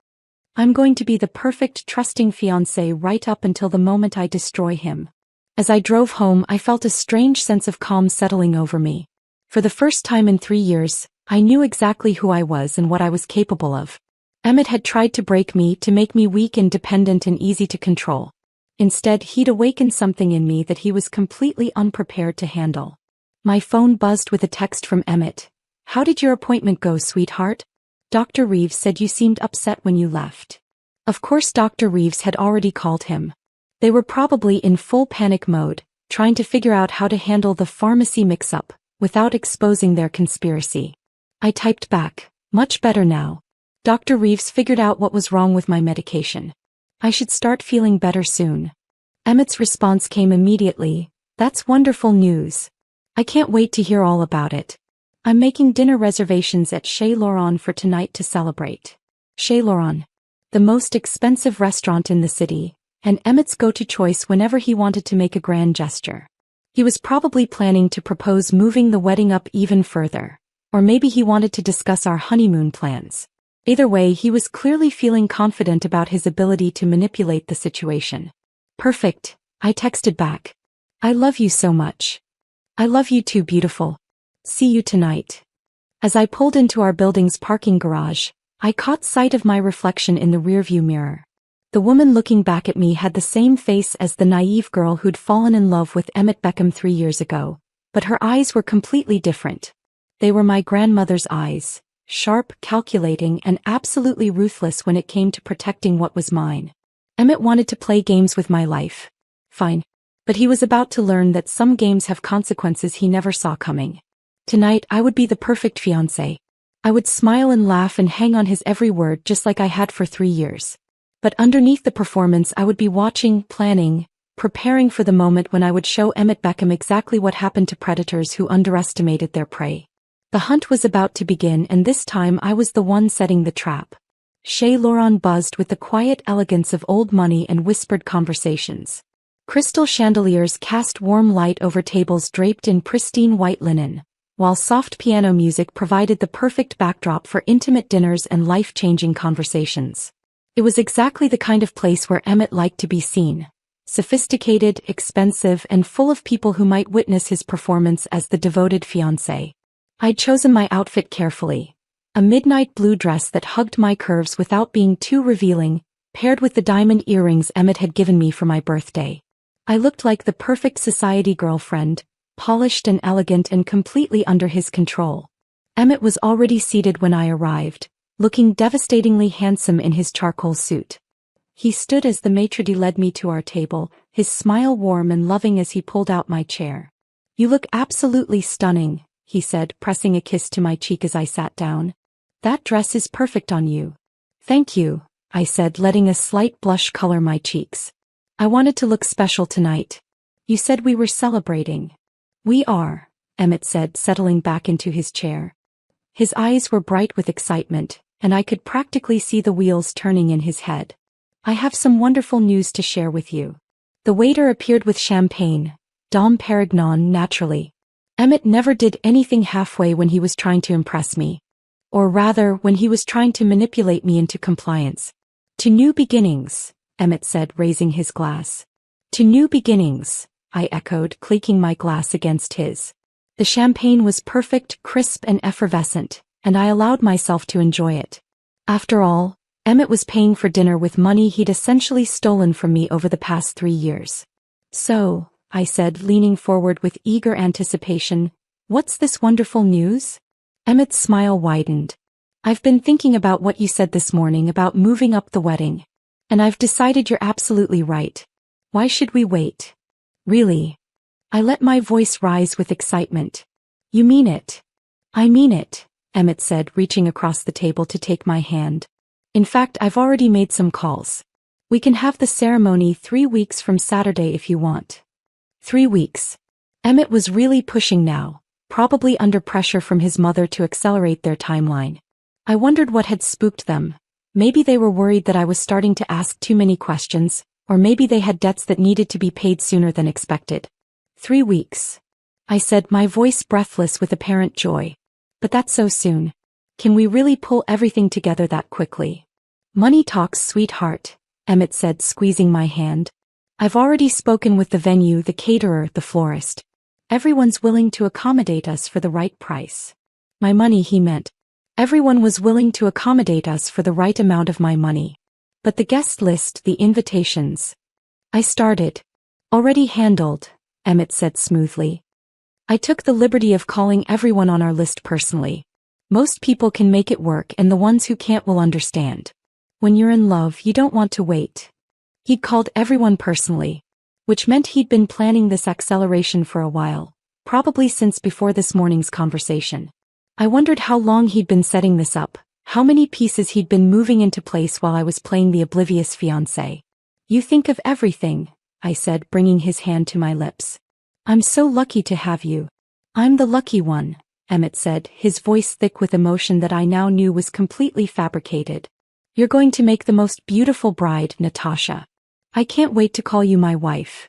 "I'm going to be the perfect trusting fiancé right up until the moment I destroy him." As I drove home, I felt a strange sense of calm settling over me. For the first time in 3 years, I knew exactly who I was and what I was capable of. Emmett had tried to break me, to make me weak and dependent and easy to control. Instead, he'd awakened something in me that he was completely unprepared to handle. My phone buzzed with a text from Emmett. "How did your appointment go, sweetheart? Dr. Reeves said you seemed upset when you left." Of course, Dr. Reeves had already called him. They were probably in full panic mode, trying to figure out how to handle the pharmacy mix-up without exposing their conspiracy. I typed back, "Much better now. Dr. Reeves figured out what was wrong with my medication. I should start feeling better soon." Emmett's response came immediately, "That's wonderful news. I can't wait to hear all about it. I'm making dinner reservations at Chez Laurent for tonight to celebrate." Chez Laurent, the most expensive restaurant in the city, and Emmett's go-to choice whenever he wanted to make a grand gesture. He was probably planning to propose moving the wedding up even further. Or maybe he wanted to discuss our honeymoon plans. Either way, he was clearly feeling confident about his ability to manipulate the situation. "Perfect," I texted back. "I love you so much." "I love you too, beautiful. See you tonight." As I pulled into our building's parking garage, I caught sight of my reflection in the rearview mirror. The woman looking back at me had the same face as the naive girl who'd fallen in love with Emmett Beckham 3 years ago, but her eyes were completely different. They were my grandmother's eyes, sharp, calculating, and absolutely ruthless when it came to protecting what was mine. Emmett wanted to play games with my life. Fine. But he was about to learn that some games have consequences he never saw coming. Tonight, I would be the perfect fiancé. I would smile and laugh and hang on his every word just like I had for 3 years. But underneath the performance, I would be watching, planning, preparing for the moment when I would show Emmett Beckham exactly what happened to predators who underestimated their prey. The hunt was about to begin, and this time I was the one setting the trap. Chez Laurent buzzed with the quiet elegance of old money and whispered conversations. Crystal chandeliers cast warm light over tables draped in pristine white linen, while soft piano music provided the perfect backdrop for intimate dinners and life-changing conversations. It was exactly the kind of place where Emmett liked to be seen. Sophisticated, expensive, and full of people who might witness his performance as the devoted fiancé. I'd chosen my outfit carefully. A midnight blue dress that hugged my curves without being too revealing, paired with the diamond earrings Emmett had given me for my birthday. I looked like the perfect society girlfriend, polished and elegant and completely under his control. Emmett was already seated when I arrived, looking devastatingly handsome in his charcoal suit. He stood as the maitre d' led me to our table, his smile warm and loving as he pulled out my chair. "You look absolutely stunning," he said, pressing a kiss to my cheek as I sat down. "That dress is perfect on you." "Thank you," I said, letting a slight blush color my cheeks. "I wanted to look special tonight. You said we were celebrating." "We are," Emmett said, settling back into his chair. His eyes were bright with excitement, and I could practically see the wheels turning in his head. "I have some wonderful news to share with you." The waiter appeared with champagne, Dom Perignon naturally. Emmett never did anything halfway when he was trying to impress me. Or rather, when he was trying to manipulate me into compliance. "To new beginnings," Emmett said, raising his glass. "To new beginnings," I echoed, clinking my glass against his. The champagne was perfect, crisp and effervescent, and I allowed myself to enjoy it. After all, Emmett was paying for dinner with money he'd essentially stolen from me over the past 3 years. So, I said, leaning forward with eager anticipation, what's this wonderful news? Emmett's smile widened. I've been thinking about what you said this morning about moving up the wedding. And I've decided you're absolutely right. Why should we wait? Really? I let my voice rise with excitement. You mean it? I mean it, Emmett said, reaching across the table to take my hand. In fact, I've already made some calls. We can have the ceremony 3 weeks from Saturday if you want. 3 weeks. Emmett was really pushing now, probably under pressure from his mother to accelerate their timeline. I wondered what had spooked them. Maybe they were worried that I was starting to ask too many questions, or maybe they had debts that needed to be paid sooner than expected. 3 weeks. I said, my voice breathless with apparent joy. But that's so soon. Can we really pull everything together that quickly? Money talks, sweetheart, Emmett said, squeezing my hand. I've already spoken with the venue, the caterer, the florist. Everyone's willing to accommodate us for the right price. My money, he meant. Everyone was willing to accommodate us for the right amount of my money. But the guest list, the invitations. I started. Already handled, Emmett said smoothly. I took the liberty of calling everyone on our list personally. Most people can make it work, and the ones who can't will understand. When you're in love, you don't want to wait. He'd called everyone personally, which meant he'd been planning this acceleration for a while, probably since before this morning's conversation. I wondered how long he'd been setting this up, how many pieces he'd been moving into place while I was playing the oblivious fiancé. You think of everything, I said, bringing his hand to my lips. I'm so lucky to have you. I'm the lucky one, Emmett said, his voice thick with emotion that I now knew was completely fabricated. You're going to make the most beautiful bride, Natasha. I can't wait to call you my wife.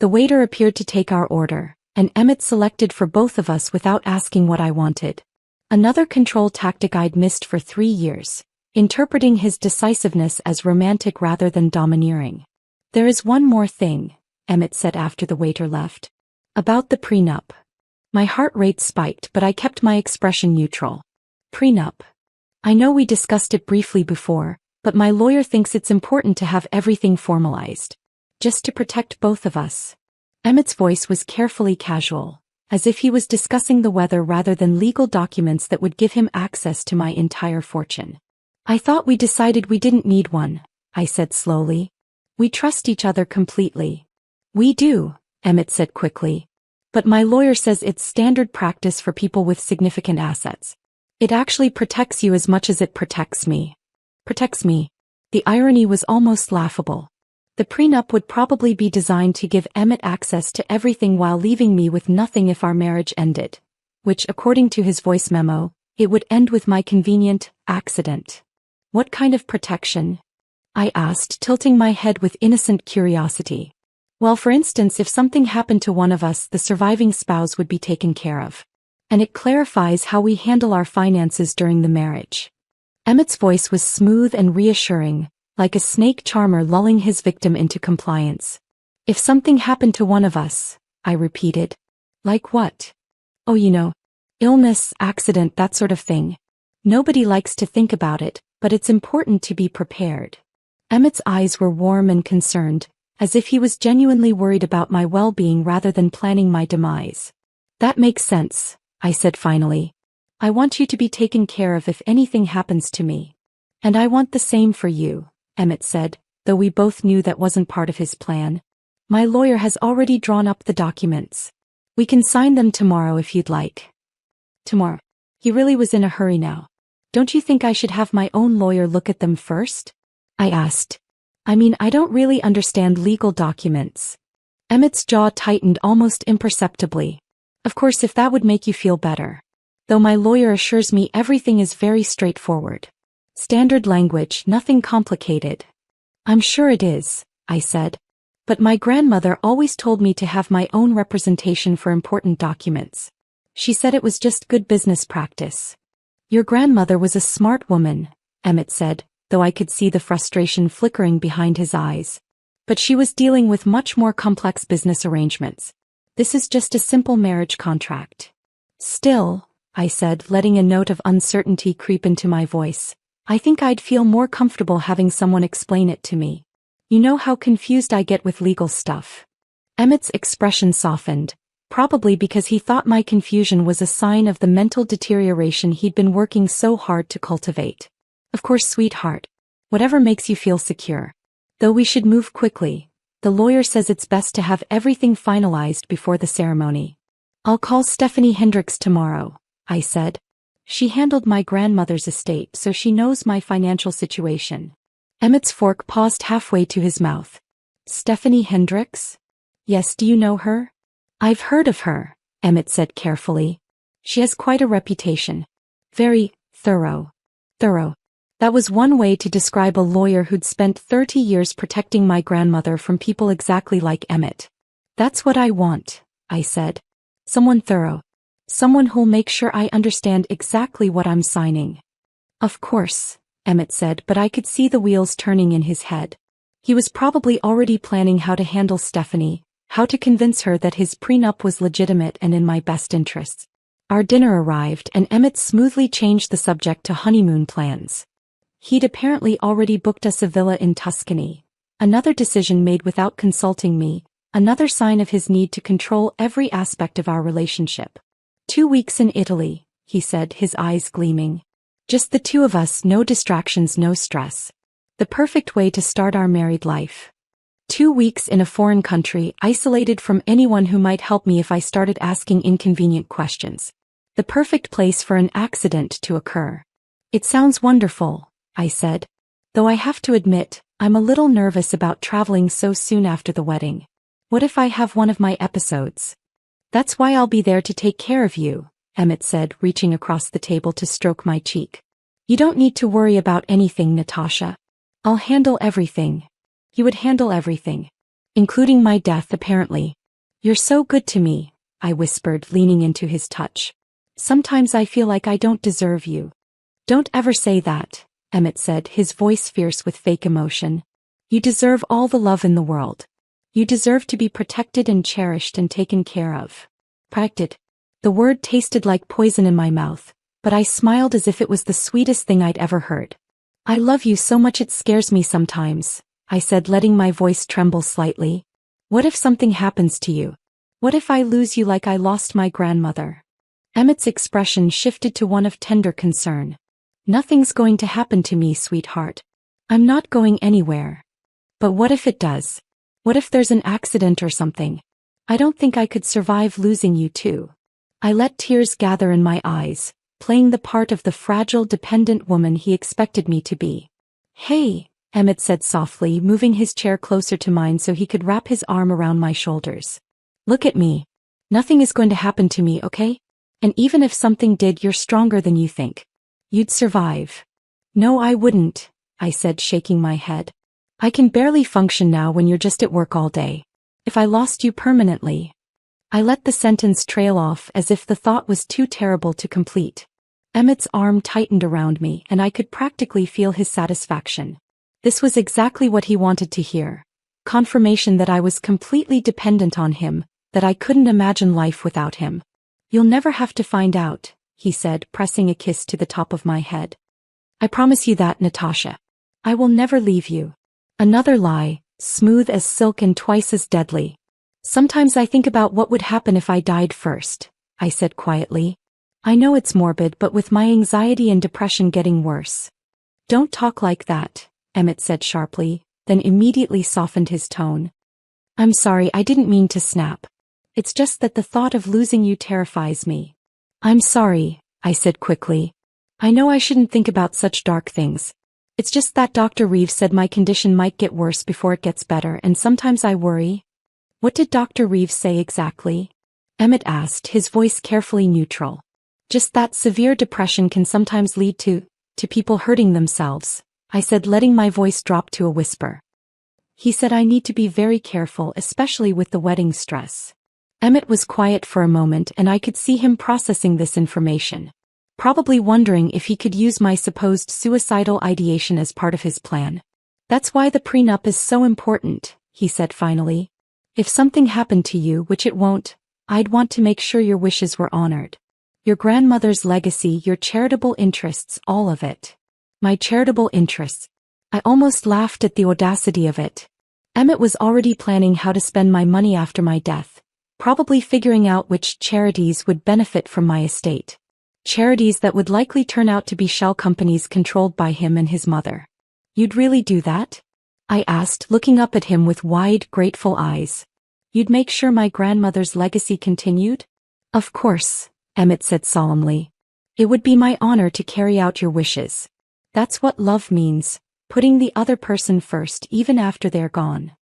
The waiter appeared to take our order, and Emmett selected for both of us without asking what I wanted. Another control tactic I'd missed for 3 years, interpreting his decisiveness as romantic rather than domineering. There is one more thing, Emmett said after the waiter left. About the prenup. My heart rate spiked, but I kept my expression neutral. Prenup. I know we discussed it briefly before, but my lawyer thinks it's important to have everything formalized. Just to protect both of us. Emmett's voice was carefully casual, as if he was discussing the weather rather than legal documents that would give him access to my entire fortune. I thought we decided we didn't need one, I said slowly. We trust each other completely. We do, Emmett said quickly. But my lawyer says it's standard practice for people with significant assets. It actually protects you as much as it protects me. Protects me. The irony was almost laughable. The prenup would probably be designed to give Emmett access to everything while leaving me with nothing if our marriage ended. Which, according to his voice memo, it would end with my convenient accident. What kind of protection? I asked, tilting my head with innocent curiosity. Well, for instance, if something happened to one of us, the surviving spouse would be taken care of. And it clarifies how we handle our finances during the marriage. Emmett's voice was smooth and reassuring, like a snake charmer lulling his victim into compliance. If something happened to one of us, I repeated. Like what? Oh, illness, accident, that sort of thing. Nobody likes to think about it, but it's important to be prepared. Emmett's eyes were warm and concerned, as if he was genuinely worried about my well-being rather than planning my demise. That makes sense, I said finally. I want you to be taken care of if anything happens to me. And I want the same for you, Emmett said, though we both knew that wasn't part of his plan. My lawyer has already drawn up the documents. We can sign them tomorrow if you'd like. Tomorrow. He really was in a hurry now. Don't you think I should have my own lawyer look at them first? I asked. I don't really understand legal documents. Emmett's jaw tightened almost imperceptibly. Of course, if that would make you feel better. Though my lawyer assures me everything is very straightforward. Standard language, nothing complicated. I'm sure it is, I said. But my grandmother always told me to have my own representation for important documents. She said it was just good business practice. Your grandmother was a smart woman, Emmett said, though I could see the frustration flickering behind his eyes. But she was dealing with much more complex business arrangements. This is just a simple marriage contract. Still, I said, letting a note of uncertainty creep into my voice, I think I'd feel more comfortable having someone explain it to me. You know how confused I get with legal stuff. Emmett's expression softened, probably because he thought my confusion was a sign of the mental deterioration he'd been working so hard to cultivate. Of course, sweetheart. Whatever makes you feel secure. Though we should move quickly. The lawyer says it's best to have everything finalized before the ceremony. I'll call Stephanie Hendricks tomorrow, I said. She handled my grandmother's estate, so she knows my financial situation. Emmett's fork paused halfway to his mouth. Stephanie Hendricks? Yes, do you know her? I've heard of her, Emmett said carefully. She has quite a reputation. Very thorough. Thorough. That was one way to describe a lawyer who'd spent 30 years protecting my grandmother from people exactly like Emmett. That's what I want, I said. Someone thorough. Someone who'll make sure I understand exactly what I'm signing. Of course, Emmett said, but I could see the wheels turning in his head. He was probably already planning how to handle Stephanie, how to convince her that his prenup was legitimate and in my best interests. Our dinner arrived and Emmett smoothly changed the subject to honeymoon plans. He'd apparently already booked us a villa in Tuscany. Another decision made without consulting me, another sign of his need to control every aspect of our relationship. 2 weeks in Italy, he said, his eyes gleaming. Just the two of us, no distractions, no stress. The perfect way to start our married life. 2 weeks in a foreign country, isolated from anyone who might help me if I started asking inconvenient questions. The perfect place for an accident to occur. It sounds wonderful, I said. Though I have to admit, I'm a little nervous about traveling so soon after the wedding. What if I have one of my episodes? That's why I'll be there to take care of you, Emmett said, reaching across the table to stroke my cheek. You don't need to worry about anything, Natasha. I'll handle everything. You would handle everything. Including my death, apparently. You're so good to me, I whispered, leaning into his touch. Sometimes I feel like I don't deserve you. Don't ever say that, Emmett said, his voice fierce with fake emotion. You deserve all the love in the world. You deserve to be protected and cherished and taken care of. Protected. The word tasted like poison in my mouth, but I smiled as if it was the sweetest thing I'd ever heard. I love you so much it scares me sometimes, I said, letting my voice tremble slightly. What if something happens to you? What if I lose you like I lost my grandmother? Emmett's expression shifted to one of tender concern. Nothing's going to happen to me, sweetheart. I'm not going anywhere. But what if it does? What if there's an accident or something? I don't think I could survive losing you too. I let tears gather in my eyes, playing the part of the fragile, dependent woman he expected me to be. Hey, Emmett said softly, moving his chair closer to mine so he could wrap his arm around my shoulders. Look at me. Nothing is going to happen to me, okay? And even if something did, you're stronger than you think. You'd survive. No, I wouldn't, I said, shaking my head. I can barely function now when you're just at work all day. If I lost you permanently. I let the sentence trail off as if the thought was too terrible to complete. Emmett's arm tightened around me and I could practically feel his satisfaction. This was exactly what he wanted to hear. Confirmation that I was completely dependent on him, that I couldn't imagine life without him. You'll never have to find out, he said, pressing a kiss to the top of my head. I promise you that, Natasha. I will never leave you. Another lie, smooth as silk and twice as deadly. Sometimes I think about what would happen if I died first, I said quietly. I know it's morbid, but with my anxiety and depression getting worse. Don't talk like that, Emmett said sharply, then immediately softened his tone. I'm sorry, I didn't mean to snap. It's just that the thought of losing you terrifies me. I'm sorry, I said quickly. I know I shouldn't think about such dark things. It's just that Dr. Reeves said my condition might get worse before it gets better, and sometimes I worry. What did Dr. Reeves say exactly? Emmett asked, his voice carefully neutral. Just that severe depression can sometimes lead to people hurting themselves, I said, letting my voice drop to a whisper. He said I need to be very careful, especially with the wedding stress. Emmett was quiet for a moment and I could see him processing this information. Probably wondering if he could use my supposed suicidal ideation as part of his plan. That's why the prenup is so important, he said finally. If something happened to you, which it won't, I'd want to make sure your wishes were honored. Your grandmother's legacy, your charitable interests, all of it. My charitable interests. I almost laughed at the audacity of it. Emmett was already planning how to spend my money after my death, probably figuring out which charities would benefit from my estate. Charities that would likely turn out to be shell companies controlled by him and his mother. You'd really do that? I asked, looking up at him with wide, grateful eyes. You'd make sure my grandmother's legacy continued? Of course, Emmett said solemnly. It would be my honor to carry out your wishes. That's what love means, putting the other person first even after they're gone.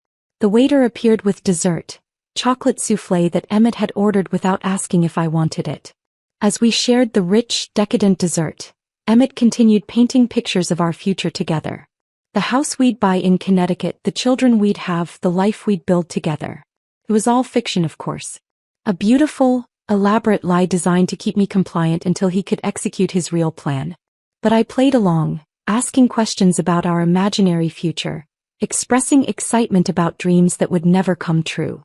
The waiter appeared with dessert, chocolate souffle that Emmett had ordered without asking if I wanted it. As we shared the rich, decadent dessert, Emmett continued painting pictures of our future together. The house we'd buy in Connecticut, the children we'd have, the life we'd build together. It was all fiction, of course. A beautiful, elaborate lie designed to keep me compliant until he could execute his real plan. But I played along, asking questions about our imaginary future, expressing excitement about dreams that would never come true.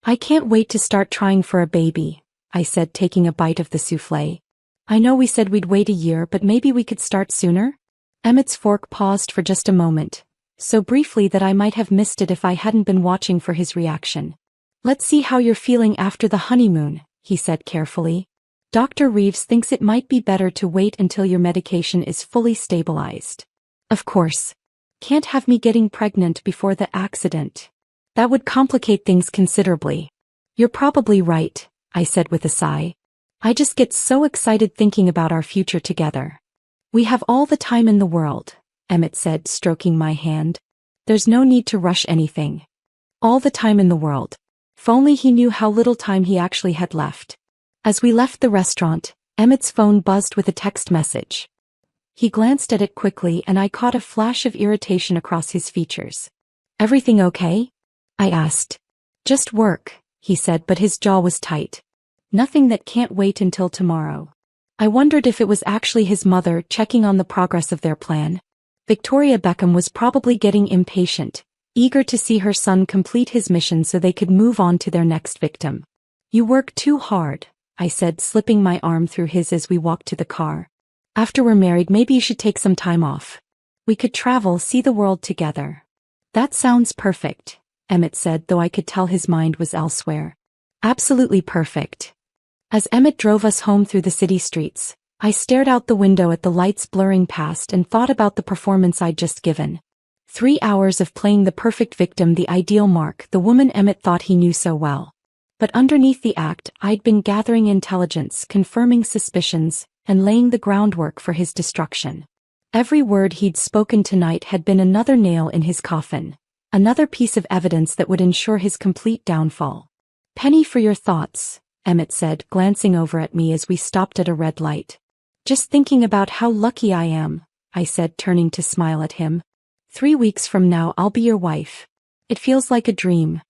I can't wait to start trying for a baby, I said, taking a bite of the souffle. I know we said we'd wait a year, but maybe we could start sooner? Emmett's fork paused for just a moment, so briefly that I might have missed it if I hadn't been watching for his reaction. Let's see how you're feeling after the honeymoon, he said carefully. Dr. Reeves thinks it might be better to wait until your medication is fully stabilized. Of course. Can't have me getting pregnant before the accident. That would complicate things considerably. You're probably right, I said with a sigh. I just get so excited thinking about our future together. We have all the time in the world, Emmett said, stroking my hand. There's no need to rush anything. All the time in the world. If only he knew how little time he actually had left. As we left the restaurant, Emmett's phone buzzed with a text message. He glanced at it quickly and I caught a flash of irritation across his features. Everything okay? I asked. Just work, he said, but his jaw was tight. Nothing that can't wait until tomorrow. I wondered if it was actually his mother checking on the progress of their plan. Victoria Beckham was probably getting impatient, eager to see her son complete his mission so they could move on to their next victim. You work too hard, I said, slipping my arm through his as we walked to the car. After we're married, maybe you should take some time off. We could travel, see the world together. That sounds perfect, Emmett said, though I could tell his mind was elsewhere. Absolutely perfect. As Emmett drove us home through the city streets, I stared out the window at the lights blurring past and thought about the performance I'd just given. 3 hours of playing the perfect victim, the ideal Mark, the woman Emmett thought he knew so well. But underneath the act, I'd been gathering intelligence, confirming suspicions, and laying the groundwork for his destruction. Every word he'd spoken tonight had been another nail in his coffin, another piece of evidence that would ensure his complete downfall. Penny for your thoughts, Emmett said, glancing over at me as we stopped at a red light. Just thinking about how lucky I am, I said, turning to smile at him. 3 weeks from now I'll be your wife. It feels like a dream.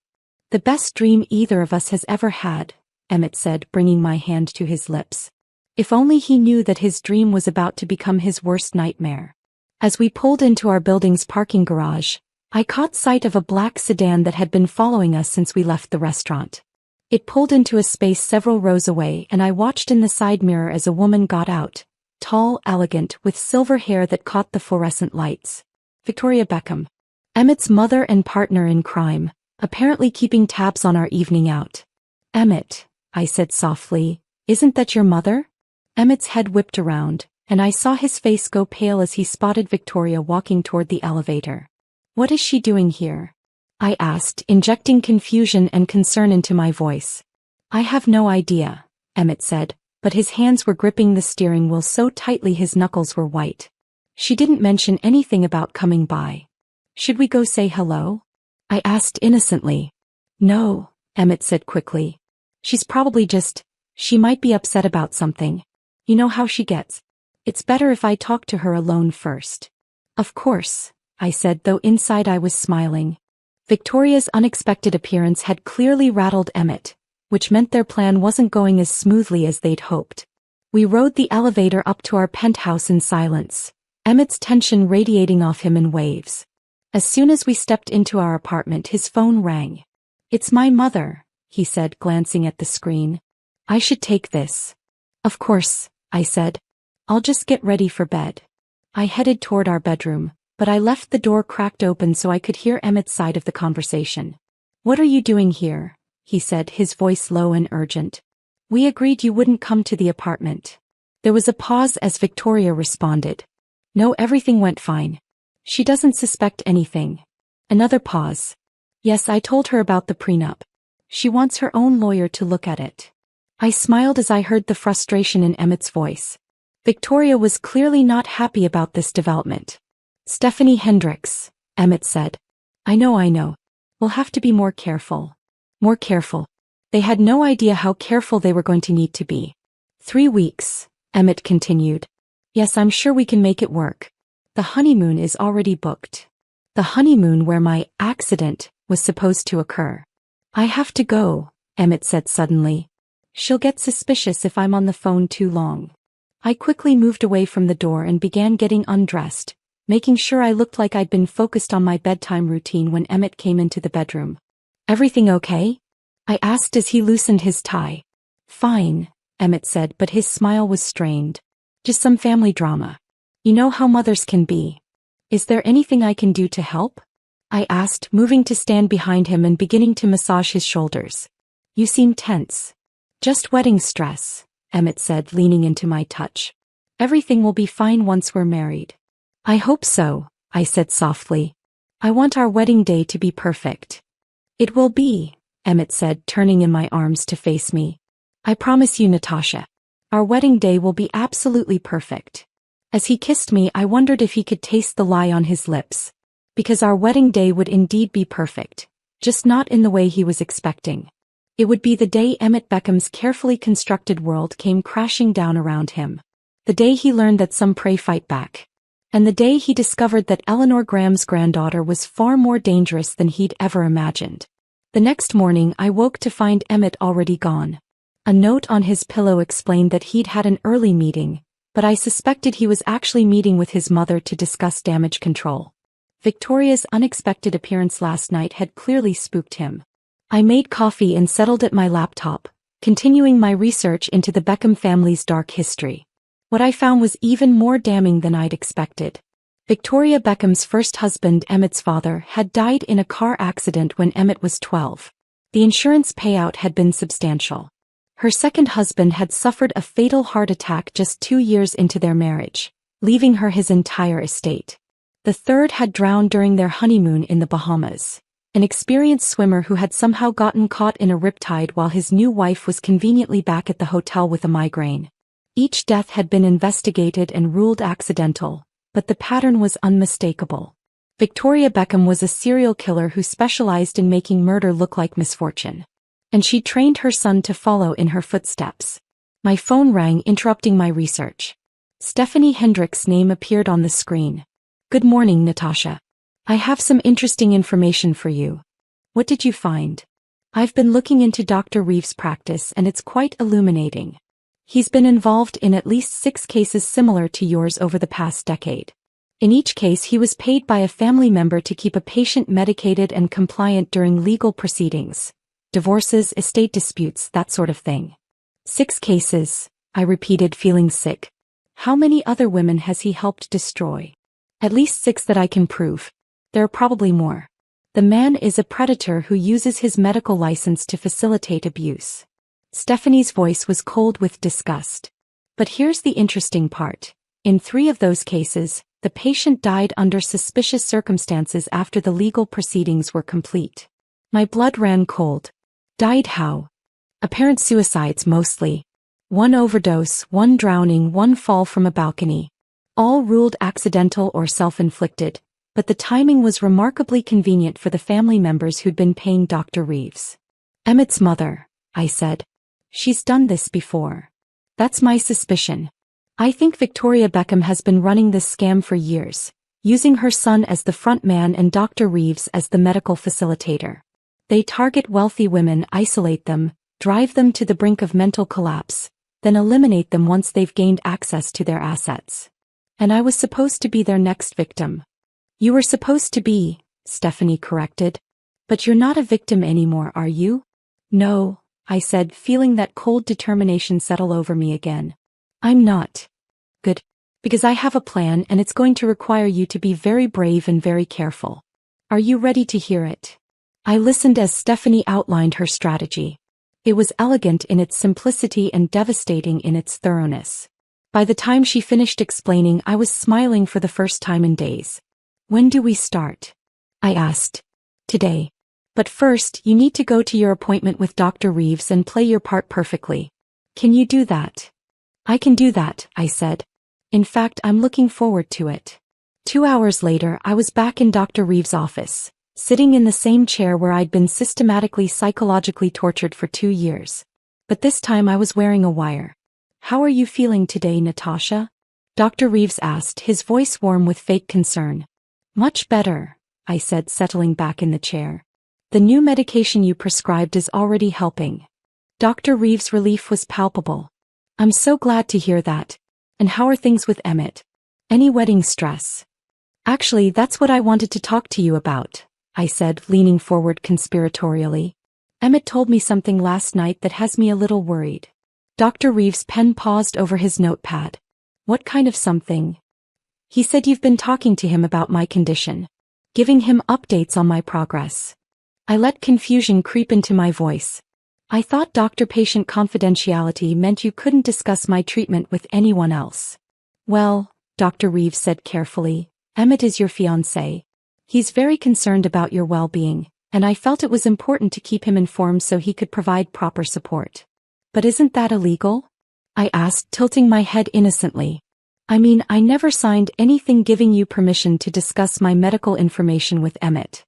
The best dream either of us has ever had, Emmett said, bringing my hand to his lips. If only he knew that his dream was about to become his worst nightmare. As we pulled into our building's parking garage, I caught sight of a black sedan that had been following us since we left the restaurant. It pulled into a space several rows away and I watched in the side mirror as a woman got out, tall, elegant, with silver hair that caught the fluorescent lights. Victoria Beckham. Emmett's mother and partner in crime, apparently keeping tabs on our evening out. Emmett, I said softly, isn't that your mother? Emmett's head whipped around, and I saw his face go pale as he spotted Victoria walking toward the elevator. What is she doing here? I asked, injecting confusion and concern into my voice. I have no idea, Emmett said, but his hands were gripping the steering wheel so tightly his knuckles were white. She didn't mention anything about coming by. Should we go say hello? I asked innocently. No, Emmett said quickly. She's probably she might be upset about something. You know how she gets. It's better if I talk to her alone first. Of course, I said, though inside I was smiling. Victoria's unexpected appearance had clearly rattled Emmett, which meant their plan wasn't going as smoothly as they'd hoped. We rode the elevator up to our penthouse in silence, Emmett's tension radiating off him in waves. As soon as we stepped into our apartment, his phone rang. It's my mother, he said, glancing at the screen. I should take this. Of course, I said. I'll just get ready for bed. I headed toward our bedroom, but I left the door cracked open so I could hear Emmett's side of the conversation. "What are you doing here?" he said, his voice low and urgent. "We agreed you wouldn't come to the apartment." There was a pause as Victoria responded. "No, everything went fine. She doesn't suspect anything." Another pause. "Yes, I told her about the prenup. She wants her own lawyer to look at it." I smiled as I heard the frustration in Emmett's voice. Victoria was clearly not happy about this development. "Stephanie Hendricks," Emmett said. I know. We'll have to be more careful." More careful. They had no idea how careful they were going to need to be. 3 weeks, Emmett continued. "Yes, I'm sure we can make it work. The honeymoon is already booked." The honeymoon where my accident was supposed to occur. "I have to go," Emmett said suddenly. "She'll get suspicious if I'm on the phone too long." I quickly moved away from the door and began getting undressed, making sure I looked like I'd been focused on my bedtime routine when Emmett came into the bedroom. "Everything okay?" I asked as he loosened his tie. "Fine," Emmett said, but his smile was strained. "Just some family drama. You know how mothers can be. Is there anything I can do to help?" I asked, moving to stand behind him and beginning to massage his shoulders. "You seem tense." "Just wedding stress," Emmett said, leaning into my touch. "Everything will be fine once we're married." "I hope so," I said softly. "I want our wedding day to be perfect." "It will be," Emmett said, turning in my arms to face me. "I promise you, Natasha. Our wedding day will be absolutely perfect." As he kissed me, I wondered if he could taste the lie on his lips. Because our wedding day would indeed be perfect, just not in the way he was expecting. It would be the day Emmett Beckham's carefully constructed world came crashing down around him. The day he learned that some prey fight back. And the day he discovered that Eleanor Graham's granddaughter was far more dangerous than he'd ever imagined. The next morning I woke to find Emmett already gone. A note on his pillow explained that he'd had an early meeting, but I suspected he was actually meeting with his mother to discuss damage control. Victoria's unexpected appearance last night had clearly spooked him. I made coffee and settled at my laptop, continuing my research into the Beckham family's dark history. What I found was even more damning than I'd expected. Victoria Beckham's first husband, Emmett's father, had died in a car accident when Emmett was 12. The insurance payout had been substantial. Her second husband had suffered a fatal heart attack just 2 years into their marriage, leaving her his entire estate. The third had drowned during their honeymoon in the Bahamas. An experienced swimmer who had somehow gotten caught in a riptide while his new wife was conveniently back at the hotel with a migraine. Each death had been investigated and ruled accidental, but the pattern was unmistakable. Victoria Beckham was a serial killer who specialized in making murder look like misfortune. And she trained her son to follow in her footsteps. My phone rang, interrupting my research. Stephanie Hendricks' name appeared on the screen. "Good morning, Natasha. I have some interesting information for you." "What did you find?" "I've been looking into Dr. Reeves' practice and it's quite illuminating. He's been involved in at least 6 cases similar to yours over the past decade. In each case he was paid by a family member to keep a patient medicated and compliant during legal proceedings. Divorces, estate disputes, that sort of thing." 6 cases, I repeated, feeling sick. "How many other women has he helped destroy?" "At least 6 that I can prove. There are probably more. The man is a predator who uses his medical license to facilitate abuse." Stephanie's voice was cold with disgust. "But here's the interesting part. In 3 of those cases, the patient died under suspicious circumstances after the legal proceedings were complete." My blood ran cold. "Died how?" "Apparent suicides mostly. 1 overdose, 1 drowning, 1 fall from a balcony. All ruled accidental or self-inflicted. But the timing was remarkably convenient for the family members who'd been paying Dr. Reeves." "Emmett's mother," I said. "She's done this before." "That's my suspicion. I think Victoria Beckham has been running this scam for years, using her son as the front man and Dr. Reeves as the medical facilitator. They target wealthy women, isolate them, drive them to the brink of mental collapse, then eliminate them once they've gained access to their assets. And I was supposed to be their next victim." "You were supposed to be," Stephanie corrected. "But you're not a victim anymore, are you?" "No," I said, feeling that cold determination settle over me again. "I'm not." "Good. Because I have a plan and it's going to require you to be very brave and very careful. Are you ready to hear it? I listened as Stephanie outlined her strategy. It was elegant in its simplicity and devastating in its thoroughness. By the time she finished explaining, I was smiling for the first time in days. When do we start? I asked. Today. But first, you need to go to your appointment with Dr. Reeves and play your part perfectly. Can you do that? I can do that, I said. In fact, I'm looking forward to it. 2 hours later, I was back in Dr. Reeves' office, sitting in the same chair where I'd been systematically psychologically tortured for 2 years. But this time I was wearing a wire. How are you feeling today, Natasha? Dr. Reeves asked, his voice warm with fake concern. Much better, I said, settling back in the chair. The new medication you prescribed is already helping. Dr. Reeves' relief was palpable. I'm so glad to hear that. And how are things with Emmett? Any wedding stress? Actually, that's what I wanted to talk to you about, I said, leaning forward conspiratorially. Emmett told me something last night that has me a little worried. Dr. Reeves' pen paused over his notepad. What kind of something? He said you've been talking to him about my condition, giving him updates on my progress. I let confusion creep into my voice. I thought doctor-patient confidentiality meant you couldn't discuss my treatment with anyone else. Well, Dr. Reeves said carefully, Emmett is your fiancé. He's very concerned about your well-being, and I felt it was important to keep him informed so he could provide proper support. But isn't that illegal? I asked, tilting my head innocently. I mean, I never signed anything giving you permission to discuss my medical information with Emmett.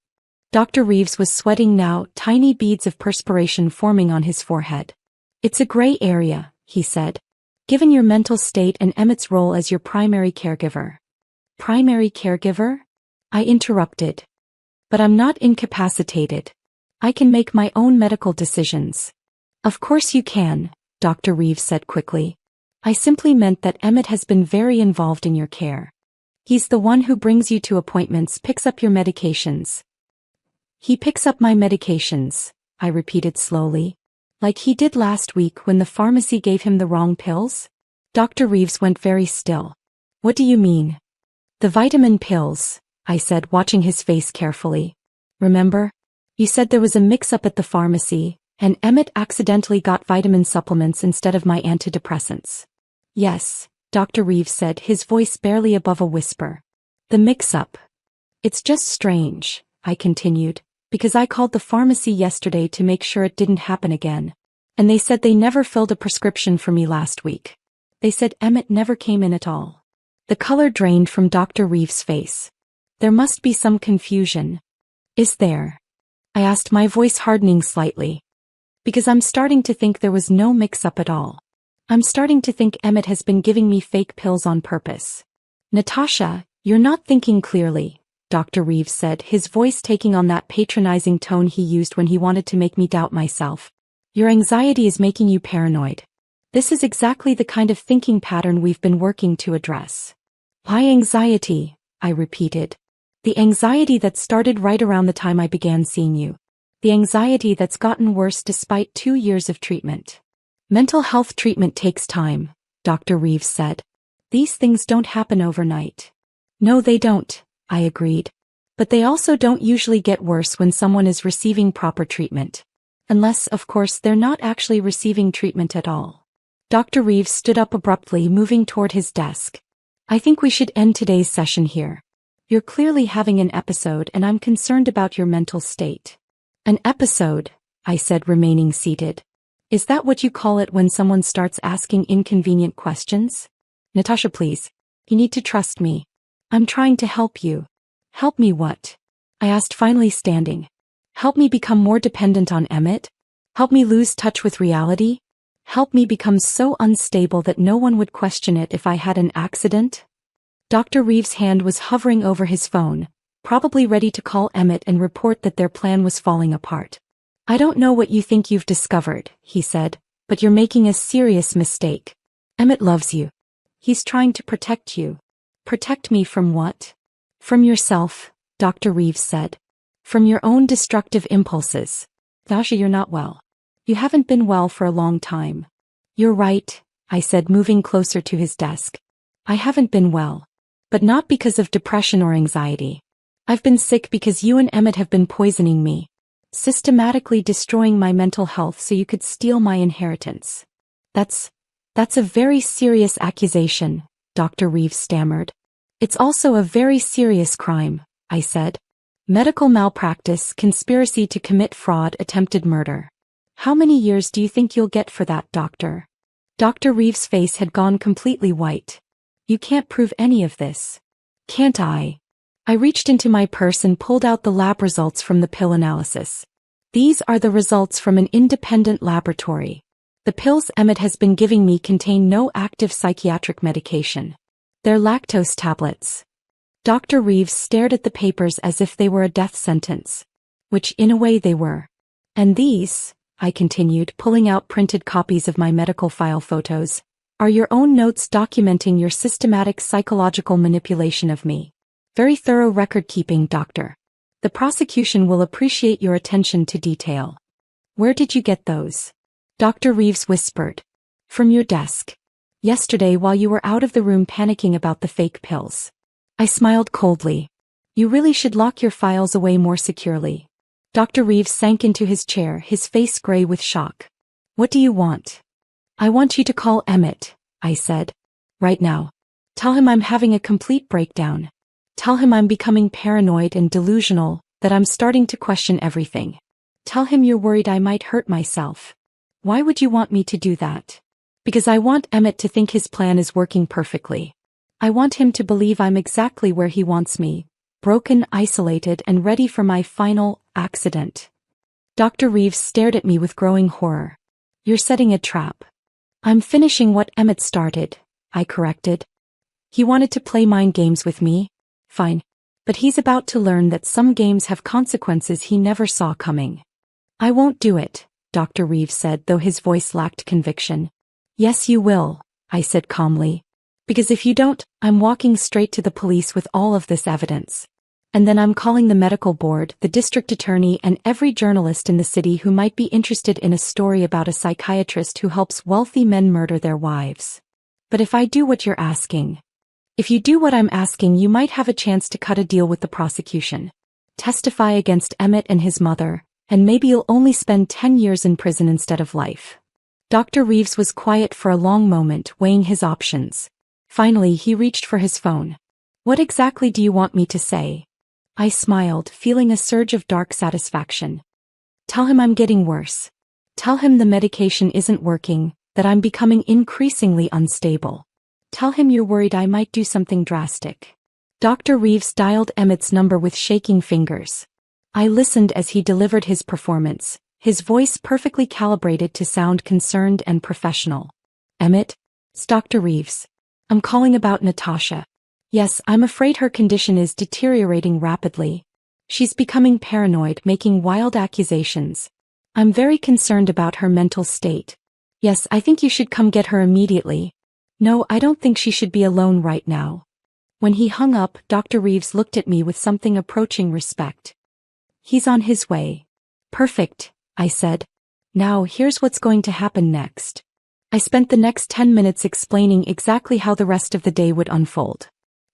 Dr. Reeves was sweating now, tiny beads of perspiration forming on his forehead. It's a gray area, he said. Given your mental state and Emmett's role as your primary caregiver. Primary caregiver? I interrupted. But I'm not incapacitated. I can make my own medical decisions. Of course you can, Dr. Reeves said quickly. I simply meant that Emmett has been very involved in your care. He's the one who brings you to appointments, picks up your medications. He picks up my medications, I repeated slowly. Like he did last week when the pharmacy gave him the wrong pills? Dr. Reeves went very still. What do you mean? The vitamin pills, I said, watching his face carefully. Remember? You said there was a mix-up at the pharmacy, and Emmett accidentally got vitamin supplements instead of my antidepressants. Yes, Dr. Reeves said, his voice barely above a whisper. The mix-up. It's just strange, I continued, because I called the pharmacy yesterday to make sure it didn't happen again. And they said they never filled a prescription for me last week. They said Emmett never came in at all. The color drained from Dr. Reeves' face. There must be some confusion. Is there? I asked, my voice hardening slightly. Because I'm starting to think there was no mix-up at all. I'm starting to think Emmett has been giving me fake pills on purpose. Natasha, you're not thinking clearly, Dr. Reeves said, his voice taking on that patronizing tone he used when he wanted to make me doubt myself. Your anxiety is making you paranoid. This is exactly the kind of thinking pattern we've been working to address. Why anxiety? I repeated. The anxiety that started right around the time I began seeing you. The anxiety that's gotten worse despite 2 years of treatment. Mental health treatment takes time, Dr. Reeves said. These things don't happen overnight. No, they don't, I agreed. But they also don't usually get worse when someone is receiving proper treatment. Unless, of course, they're not actually receiving treatment at all. Dr. Reeves stood up abruptly, moving toward his desk. I think we should end today's session here. You're clearly having an episode and I'm concerned about your mental state. An episode, I said, remaining seated. Is that what you call it when someone starts asking inconvenient questions? Natasha, please. You need to trust me. I'm trying to help you. Help me what? I asked, finally standing. Help me become more dependent on Emmett? Help me lose touch with reality? Help me become so unstable that no one would question it if I had an accident? Dr. Reeves' hand was hovering over his phone, probably ready to call Emmett and report that their plan was falling apart. I don't know what you think you've discovered, he said, but you're making a serious mistake. Emmett loves you. He's trying to protect you. Protect me from what? From yourself, Dr. Reeves said. From your own destructive impulses. Dasha, you're not well. You haven't been well for a long time. You're right, I said, moving closer to his desk. I haven't been well. But not because of depression or anxiety. I've been sick because you and Emmett have been poisoning me. Systematically destroying my mental health so you could steal my inheritance. That's a very serious accusation, Dr. Reeves stammered. It's also a very serious crime, I said. Medical malpractice, conspiracy to commit fraud, attempted murder. How many years do you think you'll get for that, doctor? Dr. Reeves' face had gone completely white. You can't prove any of this. Can't I? I reached into my purse and pulled out the lab results from the pill analysis. These are the results from an independent laboratory. The pills Emmett has been giving me contain no active psychiatric medication. They're lactose tablets. Dr. Reeves stared at the papers as if they were a death sentence. Which in a way they were. And these, I continued, pulling out printed copies of my medical file photos, are your own notes documenting your systematic psychological manipulation of me. Very thorough record-keeping, doctor. The prosecution will appreciate your attention to detail. Where did you get those? Dr. Reeves whispered. From your desk. Yesterday while you were out of the room panicking about the fake pills. I smiled coldly. You really should lock your files away more securely. Dr. Reeves sank into his chair, his face gray with shock. What do you want? I want you to call Emmett, I said. Right now. Tell him I'm having a complete breakdown. Tell him I'm becoming paranoid and delusional, that I'm starting to question everything. Tell him you're worried I might hurt myself. Why would you want me to do that? Because I want Emmett to think his plan is working perfectly. I want him to believe I'm exactly where he wants me, broken, isolated, and ready for my final accident. Dr. Reeves stared at me with growing horror. You're setting a trap. I'm finishing what Emmett started, I corrected. He wanted to play mind games with me. Fine. But he's about to learn that some games have consequences he never saw coming. I won't do it, Dr. Reeves said, though his voice lacked conviction. Yes, you will, I said calmly. Because if you don't, I'm walking straight to the police with all of this evidence. And then I'm calling the medical board, the district attorney, and every journalist in the city who might be interested in a story about a psychiatrist who helps wealthy men murder their wives. But if I do what you're asking, if you do what I'm asking, you might have a chance to cut a deal with the prosecution. Testify against Emmett and his mother, and maybe you'll only spend 10 years in prison instead of life. Dr. Reeves was quiet for a long moment, weighing his options. Finally, he reached for his phone. What exactly do you want me to say? I smiled, feeling a surge of dark satisfaction. Tell him I'm getting worse. Tell him the medication isn't working, that I'm becoming increasingly unstable. Tell him you're worried I might do something drastic. Dr. Reeves dialed Emmett's number with shaking fingers. I listened as he delivered his performance, his voice perfectly calibrated to sound concerned and professional. Emmett? It's Dr. Reeves. I'm calling about Natasha. Yes, I'm afraid her condition is deteriorating rapidly. She's becoming paranoid, making wild accusations. I'm very concerned about her mental state. Yes, I think you should come get her immediately. No, I don't think she should be alone right now. When he hung up, Dr. Reeves looked at me with something approaching respect. He's on his way. Perfect, I said. Now here's what's going to happen next. I spent the next 10 minutes explaining exactly how the rest of the day would unfold.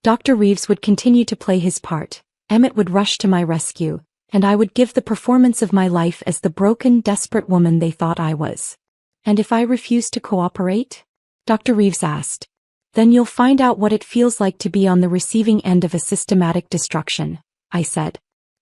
Dr. Reeves would continue to play his part, Emmett would rush to my rescue, and I would give the performance of my life as the broken, desperate woman they thought I was. And if I refused to cooperate? Dr. Reeves asked. Then you'll find out what it feels like to be on the receiving end of a systematic destruction, I said.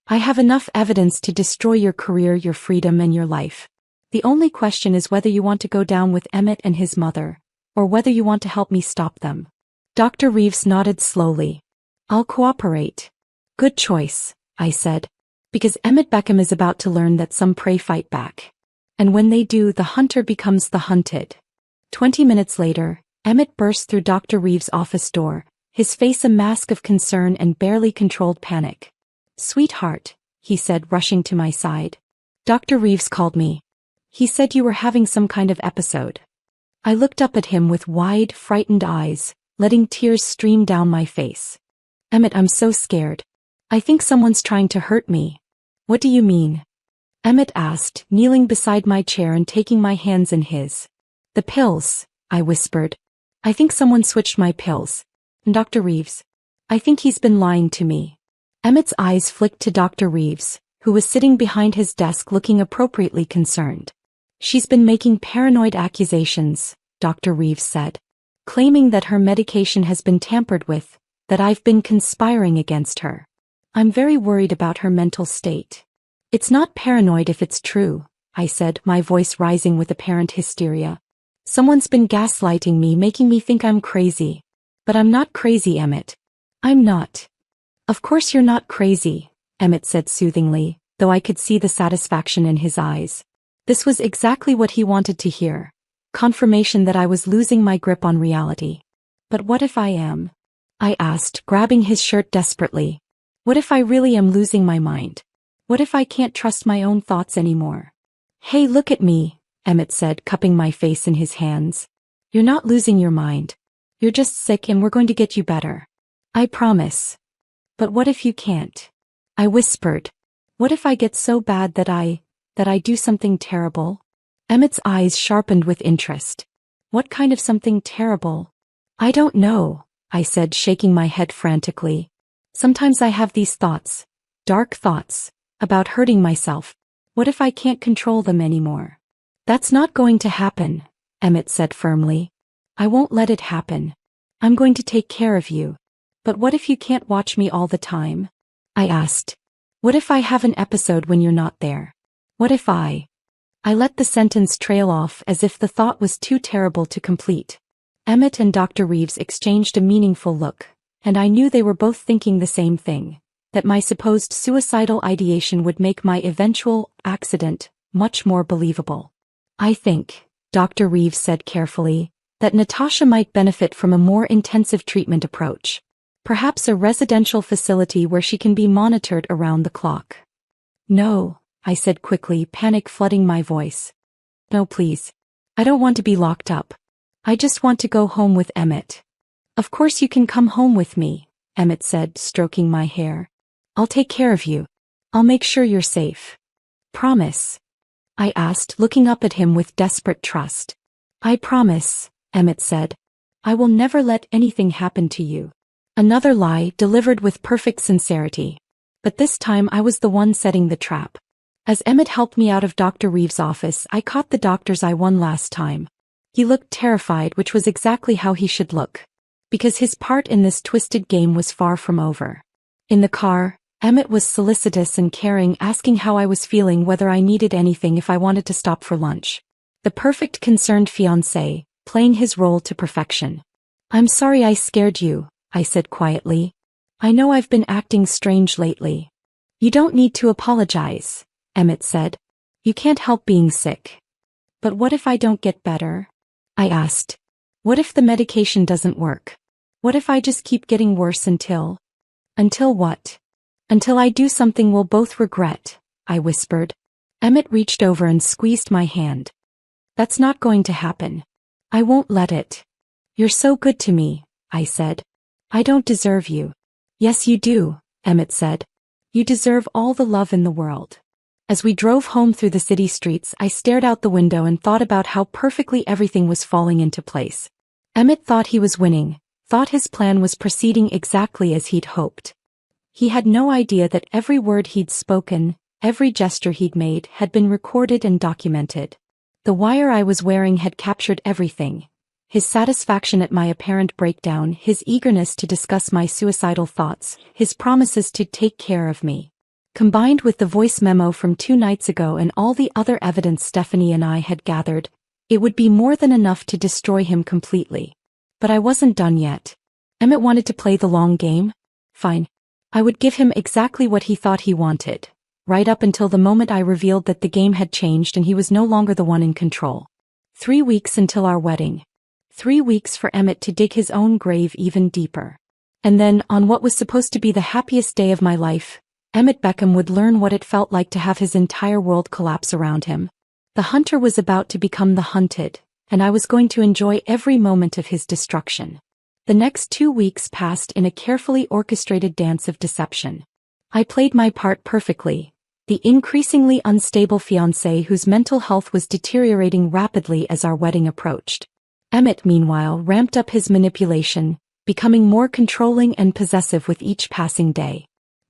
I have enough evidence to destroy your career, your freedom, and your life. The only question is whether you want to go down with Emmett and his mother, or whether you want to help me stop them. Dr. Reeves nodded slowly. I'll cooperate. Good choice, I said. Because Emmett Beckham is about to learn that some prey fight back. And when they do, the hunter becomes the hunted. 20 minutes later, Emmett burst through Dr. Reeves' office door, his face a mask of concern and barely controlled panic. Sweetheart, he said, rushing to my side. Dr. Reeves called me. He said you were having some kind of episode. I looked up at him with wide, frightened eyes, letting tears stream down my face. Emmett, I'm so scared. I think someone's trying to hurt me. What do you mean? Emmett asked, kneeling beside my chair and taking my hands in his. The pills, I whispered. I think someone switched my pills. Dr. Reeves. I think he's been lying to me. Emmett's eyes flicked to Dr. Reeves, who was sitting behind his desk looking appropriately concerned. She's been making paranoid accusations, Dr. Reeves said, claiming that her medication has been tampered with, that I've been conspiring against her. I'm very worried about her mental state. It's not paranoid if it's true, I said, my voice rising with apparent hysteria. Someone's been gaslighting me, making me think I'm crazy. But I'm not crazy, Emmett. I'm not. Of course you're not crazy, Emmett said soothingly, though I could see the satisfaction in his eyes. This was exactly what he wanted to hear. Confirmation that I was losing my grip on reality. But what if I am? I asked, grabbing his shirt desperately. What if I really am losing my mind? What if I can't trust my own thoughts anymore? Hey, look at me, Emmett said, cupping my face in his hands. You're not losing your mind. You're just sick and we're going to get you better. I promise. But what if you can't? I whispered. What if I get so bad that I do something terrible? Emmett's eyes sharpened with interest. What kind of something terrible? I don't know, I said, shaking my head frantically. Sometimes I have these thoughts, dark thoughts, about hurting myself. What if I can't control them anymore? That's not going to happen, Emmett said firmly. I won't let it happen. I'm going to take care of you. But what if you can't watch me all the time? I asked. What if I have an episode when you're not there? What if I let the sentence trail off as if the thought was too terrible to complete. Emmett and Dr. Reeves exchanged a meaningful look, and I knew they were both thinking the same thing, that my supposed suicidal ideation would make my eventual accident much more believable. I think, Dr. Reeves said carefully, that Natasha might benefit from a more intensive treatment approach. Perhaps a residential facility where she can be monitored around the clock. No, I said quickly, panic flooding my voice. No, please. I don't want to be locked up. I just want to go home with Emmett. Of course you can come home with me, Emmett said, stroking my hair. I'll take care of you. I'll make sure you're safe. Promise? I asked, looking up at him with desperate trust. I promise, Emmett said. I will never let anything happen to you. Another lie delivered with perfect sincerity. But this time I was the one setting the trap. As Emmett helped me out of Dr. Reeves' office, I caught the doctor's eye one last time. He looked terrified, which was exactly how he should look. Because his part in this twisted game was far from over. In the car, Emmett was solicitous and caring, asking how I was feeling, whether I needed anything, if I wanted to stop for lunch. The perfect concerned fiancé, playing his role to perfection. I'm sorry I scared you, I said quietly. I know I've been acting strange lately. You don't need to apologize, Emmett said. You can't help being sick. But what if I don't get better? I asked. What if the medication doesn't work? What if I just keep getting worse until what? Until I do something we'll both regret, I whispered. Emmett reached over and squeezed my hand. That's not going to happen. I won't let it. You're so good to me, I said. I don't deserve you. Yes you do, Emmett said. You deserve all the love in the world. As we drove home through the city streets, I stared out the window and thought about how perfectly everything was falling into place. Emmett thought he was winning, thought his plan was proceeding exactly as he'd hoped. He had no idea that every word he'd spoken, every gesture he'd made, had been recorded and documented. The wire I was wearing had captured everything. His satisfaction at my apparent breakdown, his eagerness to discuss my suicidal thoughts, his promises to take care of me. Combined with the voice memo from 2 nights ago and all the other evidence Stephanie and I had gathered, it would be more than enough to destroy him completely. But I wasn't done yet. Emmett wanted to play the long game? Fine. I would give him exactly what he thought he wanted, right up until the moment I revealed that the game had changed and he was no longer the one in control. 3 weeks until our wedding. 3 weeks for Emmett to dig his own grave even deeper. And then, on what was supposed to be the happiest day of my life, Emmett Beckham would learn what it felt like to have his entire world collapse around him. The hunter was about to become the hunted, and I was going to enjoy every moment of his destruction. The next 2 weeks passed in a carefully orchestrated dance of deception. I played my part perfectly, the increasingly unstable fiancé whose mental health was deteriorating rapidly as our wedding approached. Emmett, meanwhile, ramped up his manipulation, becoming more controlling and possessive with each passing day.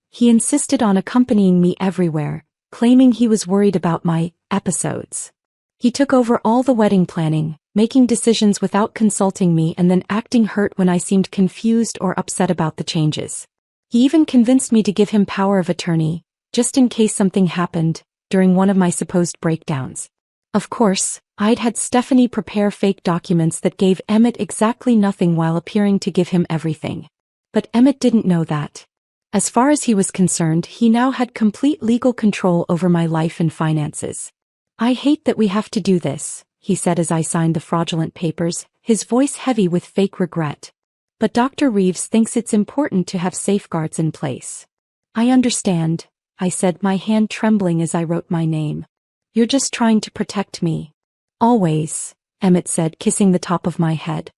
He insisted on accompanying me everywhere, claiming he was worried about my episodes. He took over all the wedding planning, making decisions without consulting me and then acting hurt when I seemed confused or upset about the changes. He even convinced me to give him power of attorney, just in case something happened, during one of my supposed breakdowns. Of course, I'd had Stephanie prepare fake documents that gave Emmett exactly nothing while appearing to give him everything. But Emmett didn't know that. As far as he was concerned, he now had complete legal control over my life and finances. "I hate that we have to do this," he said as I signed the fraudulent papers, his voice heavy with fake regret. "But Dr. Reeves thinks it's important to have safeguards in place." "I understand," I said, my hand trembling as I wrote my name. "You're just trying to protect me." "Always," Emmett said, kissing the top of my head.